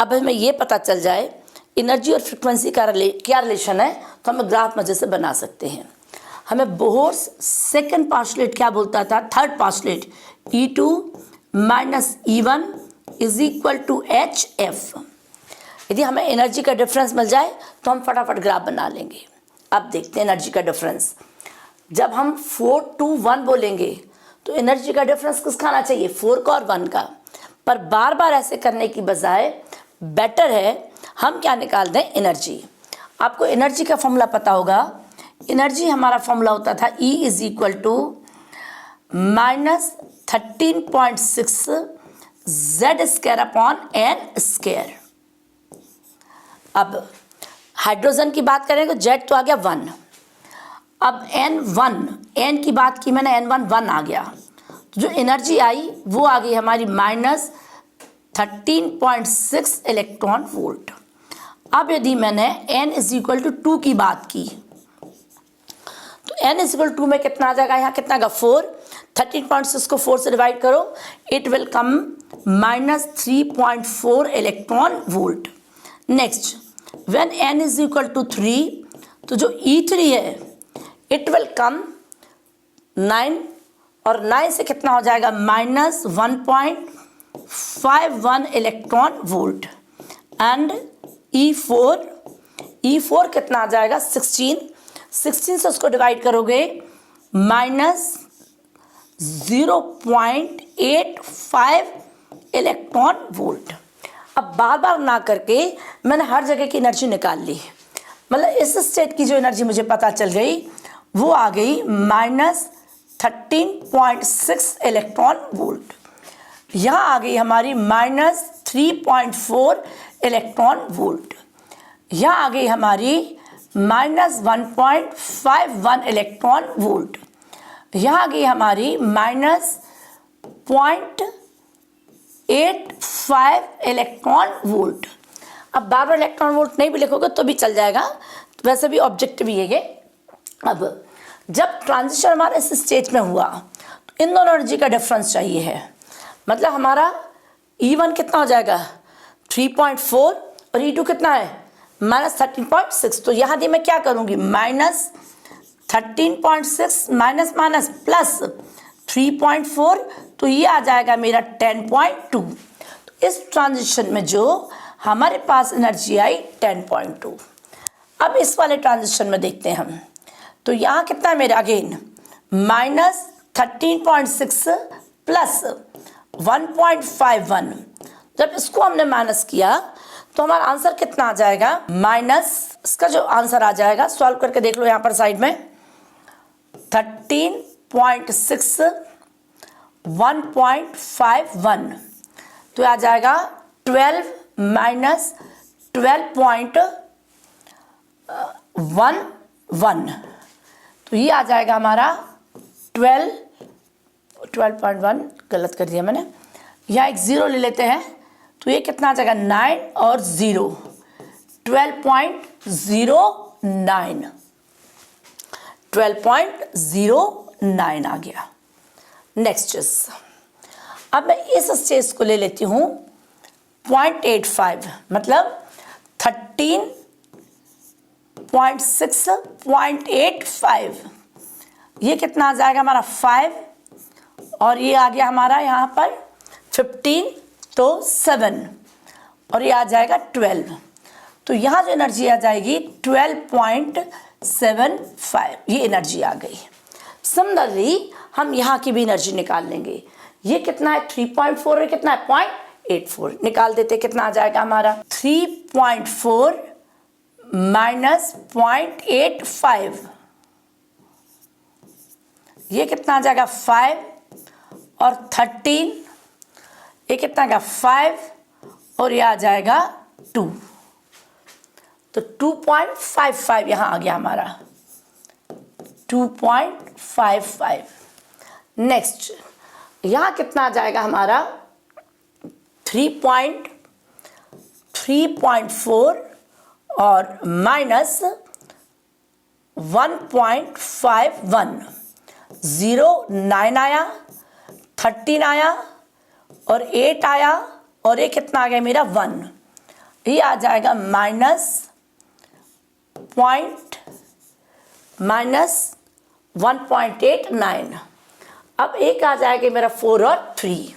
अब हमें ये पता चल जाए एनर्जी और फ्रिक्वेंसी का क्या रिलेशन है तो हम ग्राफ मजे से बना सकते हैं। हमें बोहर्स सेकंड पास्टुलेट क्या बोलता था, third postulate E2 - E1 = HF। यदि हमें एनर्जी का डिफरेंस मिल जाए तो हम फटाफट ग्राफ बना लेंगे। अब देखते हैं एनर्जी का डिफरेंस। जब हम 4 to 1 बोलेंगे तो एनर्जी का डिफरेंस किसका आना चाहिए, 4 का और 1 का। पर बार बार ऐसे करने की बजाय बेटर है हम क्या निकाल दें, एनर्जी। आपको एनर्जी का फॉर्मूला पता होगा, एनर्जी हमारा फॉर्मूला होता था E = -13.6 Z² n²। अब हाइड्रोजन की बात करें तो Z तो आ गया 1। अब n की बात की मैंने, n1 1 आ गया, तो जो एनर्जी आई वो आ गई हमारी -13.6 इलेक्ट्रॉन वोल्ट। अब यदि मैंने n = 2 की बात की तो n = 2 में कितना आ जाएगा, यहाँ कितना का 4, 13.6 को 4 से डिवाइड करो, it will come -3.4 electron volt. Next when n is equal to 3, तो जो E3 है इट विल कम 9, और 9 से कितना हो जाएगा -1.51 इलेक्ट्रॉन वोल्ट। एंड E4 कितना आ जाएगा 16 से उसको डिवाइड करोगे -0.85 इलेक्ट्रॉन वोल्ट। अब बार बार ना करके मैंने हर जगह की एनर्जी निकाल ली, मतलब इस स्टेट की जो एनर्जी मुझे पता चल गई वो आ गई -13.6 इलेक्ट्रॉन वोल्ट। यहाँ आ गई हमारी -3.4 इलेक्ट्रॉन वोल्ट। यहाँ आ गई हमारी -1.51 इलेक्ट्रॉन वोल्ट। यहाँ आ गई हमारी -0.85 इलेक्ट्रॉन वोल्ट। अब बार बार इलेक्ट्रॉन वोल्ट नहीं भी लिखोगे तो भी चल जाएगा, वैसे भी ऑब्जेक्टिव ही है। अब जब ट्रांजिशन हमारे इस स्टेज में हुआ तो इन दोनों एनर्जी का डिफरेंस चाहिए है, मतलब हमारा E1 कितना हो जाएगा 3.4 और E2 कितना है -13.6। तो यहाँ दी मैं क्या करूँगी -13.6 माइनस प्लस 3.4, तो ये आ जाएगा मेरा 10.2। तो इस ट्रांजिशन में जो हमारे पास एनर्जी आई 10.2। अब इस वाले ट्रांजिशन में देखते हैं हम, तो यहाँ कितना है मेरा अगेन -13.6 प्लस 1.51। जब इसको हमने माइनस किया तो हमारा आंसर कितना आ जाएगा इसका जो आंसर आ जाएगा सॉल्व करके देख लो यहाँ पर साइड में 13.6 1.51, तो आ जाएगा 12 माइनस 12.11, तो ये आ जाएगा हमारा 12.1, गलत कर दिया मैंने, यहाँ एक ज़ीरो ले लेते हैं तो ये कितना आ जाएगा 9 और 0 12.09 12.09 आ गया। नेक्स्ट अब मैं इस स्टेज को ले लेती हूँ 0.85, मतलब 13.6.85, ये कितना आ जाएगा हमारा 5, और ये आ गया हमारा यहाँ पर 15, तो 7, और ये आ जाएगा 12। तो यहाँ जो एनर्जी आ जाएगी 12.75, ये एनर्जी आ गई। सिमिलरली हम यहाँ की भी एनर्जी निकाल लेंगे। ये कितना है 3.4 और कितना है 0.84, निकाल देते कितना आ जाएगा हमारा 3.4 माइनस 0.85, ये कितना आ जाएगा 5 और 13, ये कितना का 5 और ये आ जाएगा 2, तो 2.55 यहाँ आ गया हमारा 2.55। नेक्स्ट यहाँ कितना आ जाएगा हमारा 3.4 और माइनस 1.51, 0 9 आया, 13 आया और 8 आया, और ये कितना आ गया मेरा 1, ये आ जाएगा -1.89। अब एक आ जाएगा मेरा 4 और 3,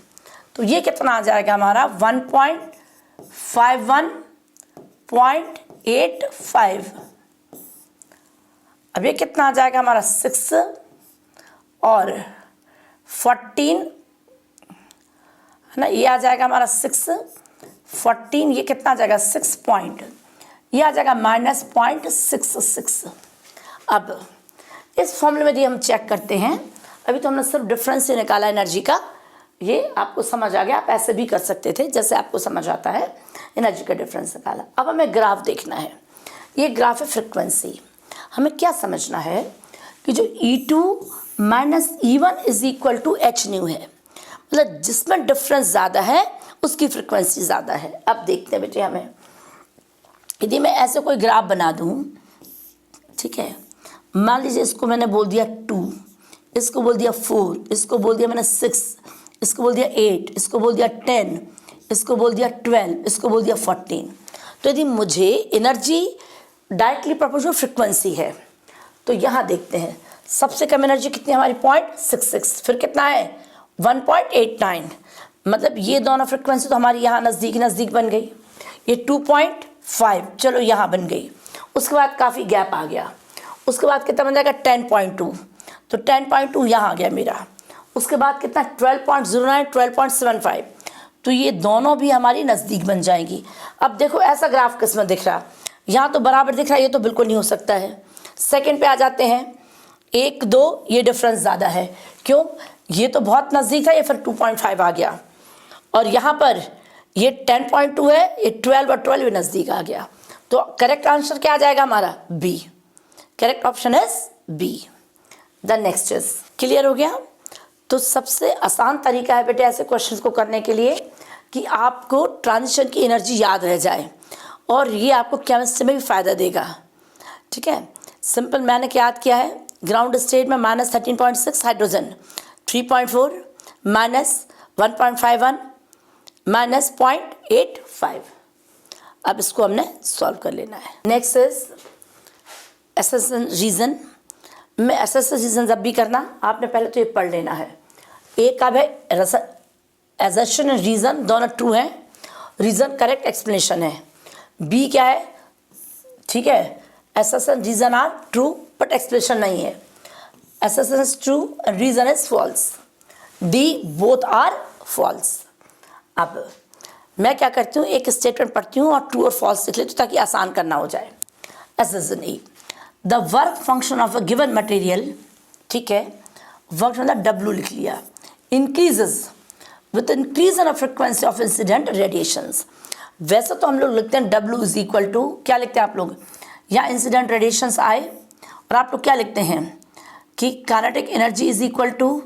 तो ये कितना आ जाएगा हमारा 1.51.85। अब ये कितना आ जाएगा हमारा 6 और 14 है ना, ये आ जाएगा हमारा 6 14, ये कितना आ जाएगा 6 पॉइंट, ये आ जाएगा -0.66। अब इस फॉर्मूले में हम चेक करते हैं, अभी तो हमने सिर्फ डिफरेंस ही निकाला एनर्जी का, ये आपको समझ आ गया। आप ऐसे भी कर सकते थे जैसे आपको समझ आता है, एनर्जी का डिफरेंस निकाला। अब हमें ग्राफ देखना है, ये ग्राफ है फ्रिक्वेंसी। हमें क्या समझना है कि जो E2 minus E1 is equal to h nu है, मतलब जिसमें डिफरेंस ज़्यादा है उसकी फ्रिक्वेंसी ज़्यादा है। अब देखते हैं बेटे, हमें यदि मैं ऐसे कोई ग्राफ बना दूँ, ठीक है, मान लीजिए इसको मैंने बोल दिया 2, इसको बोल दिया 4, इसको बोल दिया मैंने 6, इसको बोल दिया 8, इसको बोल दिया 10, इसको बोल दिया 12, इसको बोल दिया 14। तो यदि मुझे एनर्जी डायरेक्टली प्रोपोर्शनल फ्रीक्वेंसी है तो यहाँ देखते हैं सबसे कम एनर्जी कितनी हमारी 0.66, फिर कितना है 1.89, मतलब ये दोनों फ्रीक्वेंसी तो हमारी यहाँ नज़दीक नज़दीक बन गई। ये 2.5 चलो यहाँ बन गई। उसके बाद काफ़ी गैप आ गया, उसके बाद कितना बन जाएगा 10.2, तो 10.2 यहाँ आ गया मेरा। उसके बाद कितना 12.09, 12.75, तो ये दोनों भी हमारी नज़दीक बन जाएंगी। अब देखो ऐसा ग्राफ किसमें दिख रहा, यहाँ तो बराबर दिख रहा है, ये तो बिल्कुल नहीं हो सकता है। सेकंड पे आ जाते हैं, 1 2 ये डिफरेंस ज़्यादा है, क्यों, ये तो बहुत नज़दीक था, ये फिर 2.5 आ गया, और यहाँ पर ये 10.2 है, ये 12 और 12 भी नज़दीक आ गया। तो करेक्ट आंसर क्या आ जाएगा हमारा, B. Correct option is B. The next is clear हो गया। तो सबसे आसान तरीका है बेटे ऐसे क्वेश्चंस को करने के लिए कि आपको ट्रांजिशन की एनर्जी याद रह जाए, और ये आपको केमिस्ट्री में भी फ़ायदा देगा। ठीक है, सिंपल मैंने क्या याद किया है, ग्राउंड स्टेट में -13.6 हाइड्रोजन, 3.4 -1.51 -0.85। अब इसको हमने सॉल्व कर लेना है। Next is assertion reason. में एसेशन रीजन जब भी करना आपने पहले तो ये पढ़ लेना है। एक अब है एसेशन एंड रीजन, दोनों ट्रू हैं, रीजन करेक्ट एक्सप्लेनेशन है। बी क्या है, ठीक है, assertion reason are true but explanation नहीं है। Assertion is true and reason is false. D both are false. अब मैं क्या करती हूँ, एक स्टेटमेंट पढ़ती हूँ और ट्रू और फॉल्स लिख लेती हूँ ताकि आसान करना हो जाए। Assertion A, the work function of a given material, ठीक है, वर्क मतलब W लिख लिया, increases with increase in frequency of incident radiations. वैसे तो हम लोग लिखते हैं W इज इक्वल टू, क्या लिखते हैं आप लोग, यहाँ इंसिडेंट रेडिएशंस आए और आप लोग क्या लिखते हैं कि kinetic energy is equal to,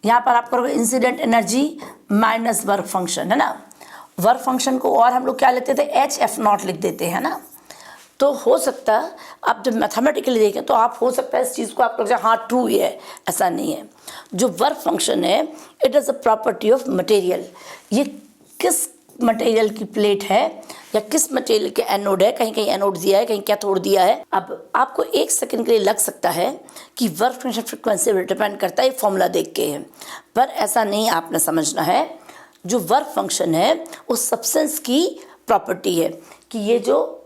यहाँ पर आप करोगे incident energy minus work function, है ना। वर्क फंक्शन को और हम लोग क्या लेते थे, HF0 लिख देते हैं ना। तो हो सकता है आप जब मैथमेटिकली देखें तो आप हो सकता है इस चीज़ को आप लोग हाँ ट्रू ही है, ऐसा नहीं है। जो वर्क फंक्शन है it is a property of material. ये किस मटेरियल की प्लेट है या किस मटेरियल के एनोड है, कहीं कहीं एनोड दिया है, कहीं कैथोड दिया है। अब आपको एक सेकंड के लिए लग सकता है कि वर्क फंक्शन फ्रिक्वेंसी पर डिपेंड करता है, ये फॉर्मूला देख के है, पर ऐसा नहीं आपने समझना है। जो वर्क फंक्शन है उस सब्सटेंस की प्रॉपर्टी है कि ये जो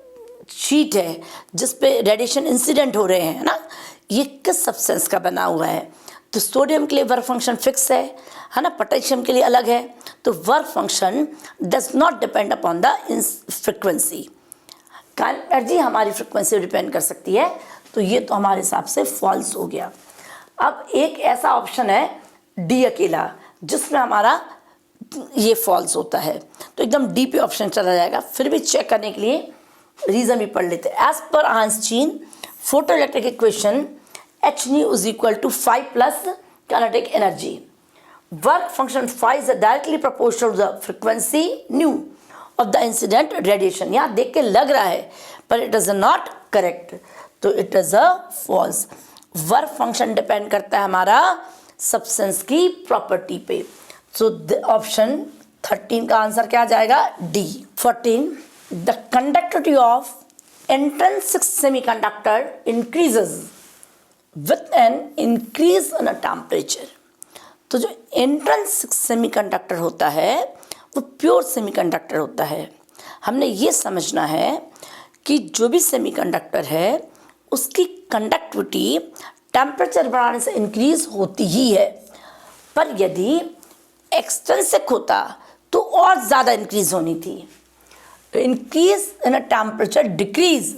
शीट है जिस पे रेडिएशन इंसिडेंट हो रहे हैं ना, ये किस सब्सटेंस का बना हुआ है। तो सोडियम के लिए वर्क फंक्शन फिक्स है ना, पोटेशियम के लिए अलग है। तो work function does not depend upon the frequency. Energy हमारी फ्रिक्वेंसी डिपेंड कर सकती है, तो ये तो हमारे हिसाब से फॉल्स हो गया। अब एक ऐसा ऑप्शन है डी अकेला जिसमें हमारा ये फॉल्स होता है, तो एकदम डी पे ऑप्शन चला जाएगा। फिर भी चेक करने के लिए रीजन भी पढ़ लेते हैं। As per Einstein photo electric equation H nu is equal to 5 plus kinetic energy. Work function phi is directly proportional to the frequency nu of the incident radiation. यहाँ देख के लग रहा है पर it is not correct, तो it is a false. Work function depend करता है हमारा सब्सटेंस की प्रॉपर्टी पे। सो ऑप्शन 13 का आंसर क्या आ जाएगा, D. 14, the conductivity of intrinsic semiconductor increases with an increase in temperature. तो जो इंट्रिंसिक सेमीकंडक्टर होता है वो प्योर सेमीकंडक्टर होता है। हमने ये समझना है कि जो भी सेमीकंडक्टर है उसकी कंडक्टिविटी टेम्परेचर बढ़ाने से इंक्रीज होती ही है, पर यदि एक्सट्रिंसिक होता तो और ज़्यादा इंक्रीज होनी थी। Increase in a temperature decrease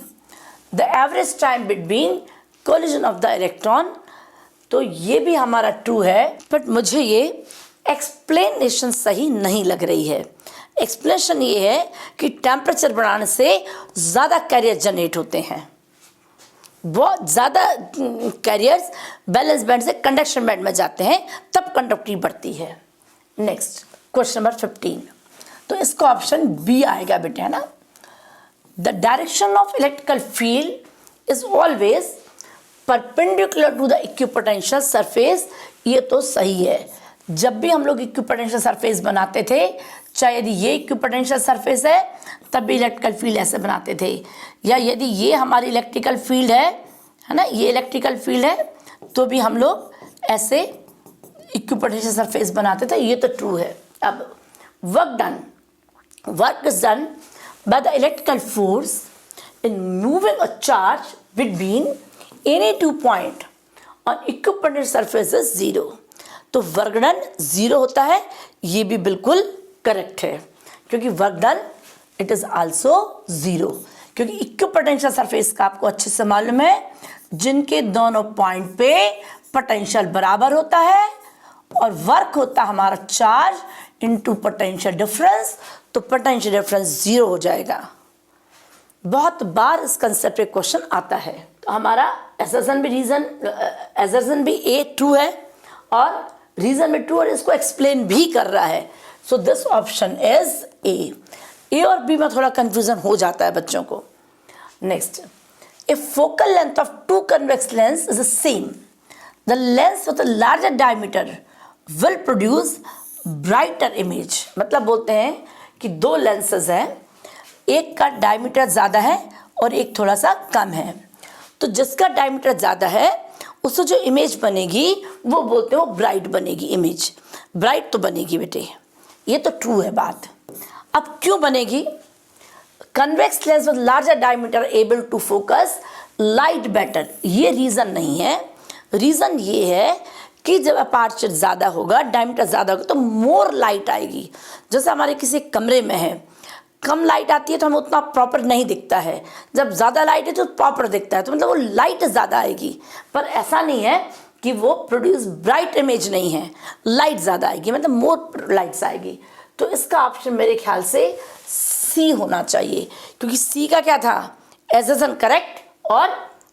the average time between collision of the electron. तो ये भी हमारा ट्रू है, बट मुझे ये एक्सप्लेनेशन सही नहीं लग रही है। एक्सप्लेनेशन ये है कि टेम्परेचर बढ़ाने से ज़्यादा कैरियर जनरेट होते हैं, बहुत ज़्यादा कैरियर्स बैलेंस बैंड से कंडक्शन बैंड में जाते हैं, तब कंडक्टिविटी बढ़ती है। नेक्स्ट क्वेश्चन नंबर 15, तो इसका ऑप्शन बी आएगा बेटे, है ना। The direction of electrical field is always perpendicular to the equipotential surface. ये तो सही है, जब भी हम लोग इक्विपोटेंशियल सरफेस बनाते थे, चाहे यदि ये इक्विपोटेंशियल सरफेस है तब भी इलेक्ट्रिकल फील्ड ऐसे बनाते थे, या यदि ये हमारी इलेक्ट्रिकल फील्ड है ना, ये इलेक्ट्रिकल फील्ड है तो भी हम लोग ऐसे इक्विपोटेंशियल सरफेस बनाते थे। ये तो ट्रू है। अब work is done by the electrical force in moving a charge between any 2 point on equipotent surface is 0। तो वर्क डन 0 होता है, ये भी बिल्कुल करेक्ट है, क्योंकि work done it is also 0, क्योंकि इक्विपोटेंशियल सरफेस का आपको अच्छे से मालूम है, जिनके दोनों पॉइंट पे पोटेंशियल बराबर होता है और वर्क होता है हमारा चार्ज इनटू पोटेंशियल डिफरेंस, तो पोटेंशियल डिफरेंस 0 हो जाएगा। बहुत बार इस कंसेप्ट पे क्वेश्चन आता है। तो हमारा एसर्शन भी ए ट्रू है और रीजन में ट्रू, और इसको एक्सप्लेन भी कर रहा है। So this option is a और बी में थोड़ा कंफ्यूजन हो जाता है बच्चों को। Next, if focal length of two convex lens is the same, the lens with a larger diameter will produce brighter image. मतलब बोलते हैं कि दो लेंसेज हैं, एक का डायमीटर ज़्यादा है और एक थोड़ा सा कम है, तो जिसका डायमीटर ज़्यादा है उससे जो इमेज बनेगी वो बोलते हैं वो ब्राइट बनेगी, इमेज ब्राइट तो बनेगी बेटे, ये तो ट्रू है बात। अब क्यों बनेगी? Convex lens with larger diameter able to focus light better, ये रीज़न नहीं है। रीज़न ये है कि जब अपर्चर ज़्यादा होगा, डायमीटर ज़्यादा होगा, तो मोर लाइट आएगी। जैसे हमारे किसी कमरे में है, कम लाइट आती है तो हमें उतना प्रॉपर नहीं दिखता है, जब ज़्यादा लाइट है तो प्रॉपर दिखता है, तो मतलब वो लाइट ज़्यादा आएगी। पर ऐसा नहीं है कि वो प्रोड्यूस ब्राइट इमेज नहीं है, लाइट ज़्यादा आएगी, मतलब मोर लाइट्स आएगी। तो इसका ऑप्शन मेरे ख्याल से सी होना चाहिए, क्योंकि सी का क्या था, एसर्शन करेक्ट और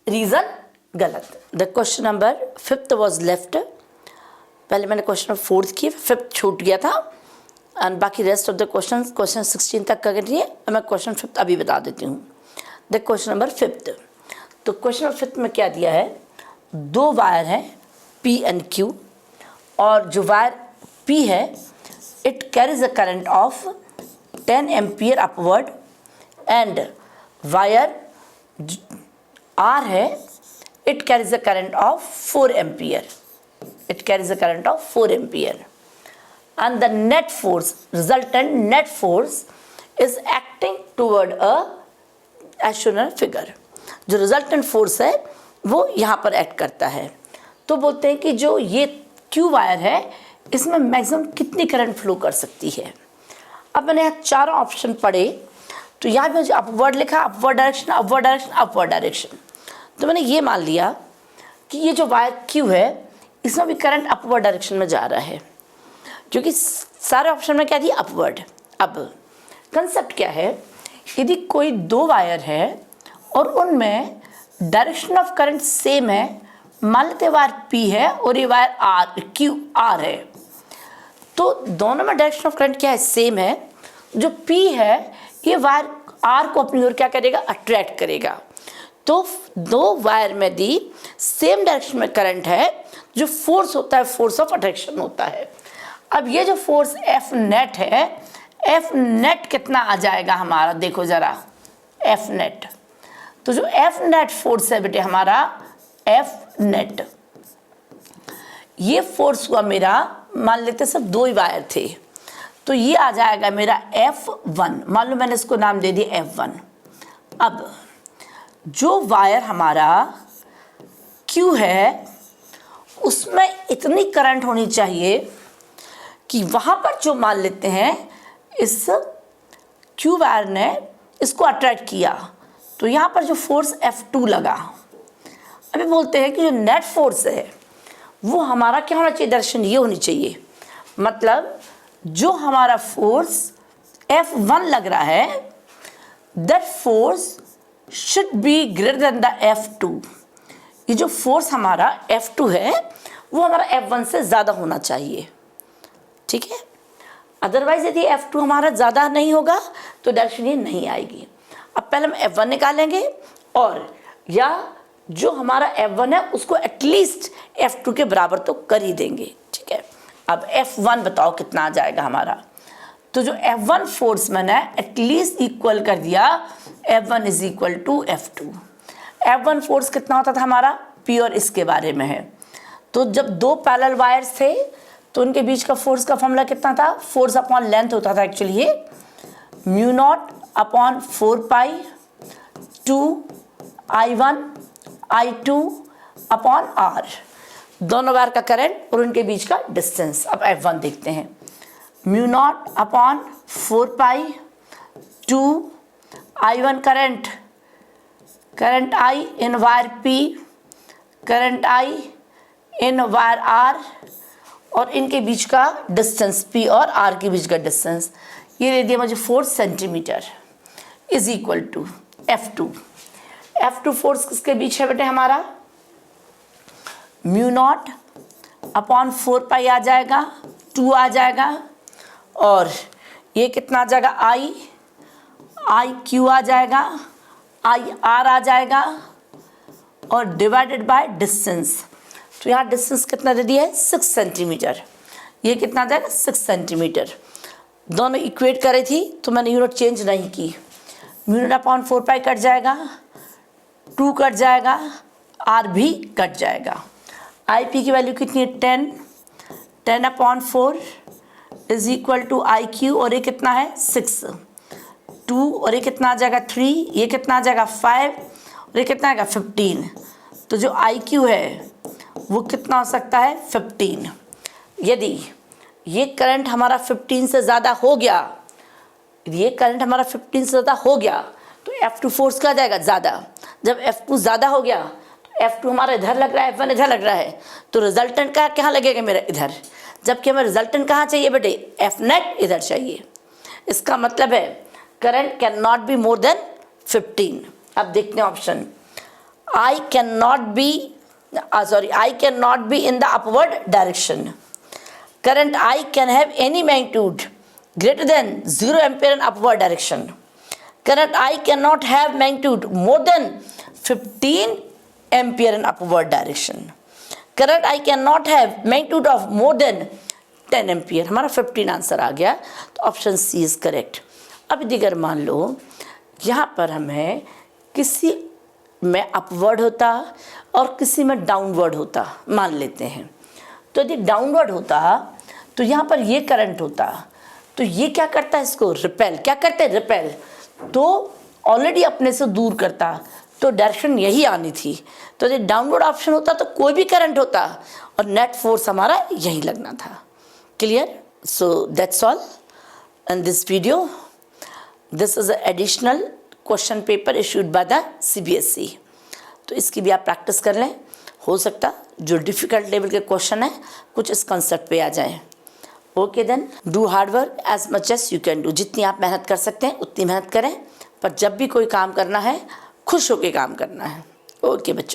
रीज़न गलत। The question number 5 was left. पहले मैंने क्वेश्चन नंबर 4 किए, 5 छूट गया था, एंड बाकी रेस्ट ऑफ द क्वेश्चन 16 तक का करिए। मैं क्वेश्चन 5 अभी बता देती हूँ। द क्वेश्चन नंबर 5, तो क्वेश्चन नंबर 5 में क्या दिया है, दो वायर हैं P एंड Q, और जो वायर P है it carries a current of 10 ampere upward, and wire R है it carries a current of 4 ampere, it carries a current of 4 ampere, and the net force, resultant net force is acting toward a as shown in figure। जो resultant force है वो यहाँ पर एक्ट करता है। तो बोलते हैं कि जो ये Q वायर है इसमें मैक्सिमम कितनी करंट फ्लो कर सकती है। अब मैंने यहाँ चारों ऑप्शन पढ़े, तो यहाँ पे जो अपवर्ड लिखा, upward direction, upward direction, upward direction, तो मैंने ये मान लिया कि ये जो वायर Q है इसमें भी करंट अपवर्ड डायरेक्शन में जा रहा है, क्योंकि सारे ऑप्शन में क्या दिया, अपवर्ड। अब कंसेप्ट क्या है, यदि कोई दो वायर है और उनमें डायरेक्शन ऑफ करंट सेम है, मान लेते वायर P है और ये वायर QR है, तो दोनों में डायरेक्शन ऑफ करंट क्या है, सेम है। जो P है ये वायर R को अपनी ओर क्या करेगा, अट्रैक्ट करेगा। तो दो वायर में दी सेम डायरेक्शन में करंट है, जो फोर्स होता है फोर्स ऑफ अट्रैक्शन होता है। अब ये जो फोर्स F नेट है, F नेट कितना आ जाएगा हमारा, देखो ज़रा F नेट, तो जो F नेट फोर्स है बेटे हमारा F नेट, ये फोर्स हुआ मेरा, मान लेते सब दो ही वायर थे, तो ये आ जाएगा मेरा F1, मान लो मैंने इसको नाम दे दिया F1। अब जो वायर हमारा Q है उसमें इतनी करंट होनी चाहिए कि वहाँ पर जो मान लेते हैं इस Q वायर ने इसको अट्रैक्ट किया, तो यहाँ पर जो फोर्स F2 लगा। अभी बोलते हैं कि जो नेट फोर्स है वो हमारा क्या होना चाहिए, डायरेक्शन ये होनी चाहिए, मतलब जो हमारा फोर्स F1 लग रहा है that force should be greater than the F2। ये जो फोर्स हमारा F2 है वो हमारा F1 से ज़्यादा होना चाहिए, ठीक है। अदरवाइज यदि F2 हमारा ज़्यादा नहीं होगा तो डायरेक्शन ये नहीं आएगी। अब पहले हम F1 निकालेंगे, और या जो हमारा F1 है उसको एटलीस्ट F2 के बराबर तो कर ही देंगे, ठीक है। अब F1 बताओ कितना आ जाएगा हमारा। तो जो F1 फोर्स मैंने एटलीस्ट इक्वल कर दिया, F1 is equal to F2। F1 force कितना होता था हमारा, P और इसके बारे में है। तो जब दो पैरेलल वायर्स थे तो उनके बीच का फोर्स का फॉर्मूला कितना था, फोर्स अपॉन लेंथ होता था एक्चुअली ये, म्यू नॉट अपॉन 4 पाई 2 I1 I2 अपॉन R, दोनों वायर का करंट और उनके बीच का डिस्टेंस। अब F1 देखते हैं, mu naught upon 4 pi 2 I1 current I in wire P, current I in wire R और इनके बीच का डिस्टेंस P और R के बीच का डिस्टेंस ये दे दिया मुझे 4 centimetre is equal to F2। F2 force किसके बीच है बेटे हमारा, म्यू नॉट अपॉन 4 पाई आ जाएगा, 2 आ जाएगा और ये कितना आ जाएगा, आई क्यू आ जाएगा, आई आर आ जाएगा और डिवाइडेड बाय डिस्टेंस। तो यहाँ डिस्टेंस कितना दे दिया है, 6 सेंटीमीटर। ये कितना आ जाएगा, 6 सेंटीमीटर। दोनों इक्वेट करे थी तो मैंने यूनिट चेंज नहीं की, mu naught upon 4 pi cut जाएगा, 2 कट जाएगा, आर भी कट जाएगा। आई पी की वैल्यू कितनी है, 10 upon 4 is equal to I Q और ये कितना है 6, 2 और ये कितना आ जाएगा 3, ये कितना आ जाएगा 5 और ये कितना आएगा 15। तो जो आई क्यू है वो कितना हो सकता है 15। यदि ये करंट हमारा 15 से ज़्यादा हो गया, ये करंट हमारा 15 से ज़्यादा हो गया तो F2 फोर्स क्या जाएगा, ज़्यादा। जब F2 ज़्यादा हो गया तो F2 हमारा इधर लग रहा है, F1 इधर लग रहा है, तो रिजल्टेंट का कहाँ लगेगा मेरा, इधर। जबकि हमें रिजल्टेंट कहाँ चाहिए बेटे, F नेट इधर चाहिए। इसका मतलब है current can not be more than 15। अब देखते हैं option, I cannot be in the upward direction. Current I can have any magnitude greater than 0 ampere in upward direction. Current I cannot have magnitude more than 15 ampere in upward direction. Current I cannot have magnitude of more than 10 ampere. हमारा 15 आंसर आ गया, तो ऑप्शन सी इज करेक्ट। अब दिगर मान लो यहाँ पर हमें किसी में अपवर्ड होता और किसी में डाउनवर्ड होता मान लेते हैं। तो यदि डाउनवर्ड होता तो यहाँ पर ये करंट होता, तो ये क्या करता है, इसको रिपेल, क्या करते हैं, रिपेल, तो ऑलरेडी अपने से दूर करता, तो डायरेक्शन यही आनी थी। तो यदि डाउनवर्ड ऑप्शन होता तो कोई भी करंट होता और नेट फोर्स हमारा यही लगना था। Clear? So that's all in this video. This is additional question paper issued by the CBSE। तो इसकी भी आप प्रैक्टिस कर लें, हो सकता जो डिफ़िकल्ट लेवल के क्वेश्चन हैं कुछ इस कंसेप्ट पे आ जाएं। Okay then, do hard work as much as you can do. जितनी आप मेहनत कर सकते हैं उतनी मेहनत करें, पर जब भी कोई काम करना है खुश होकर काम करना है। ओके बच्चों।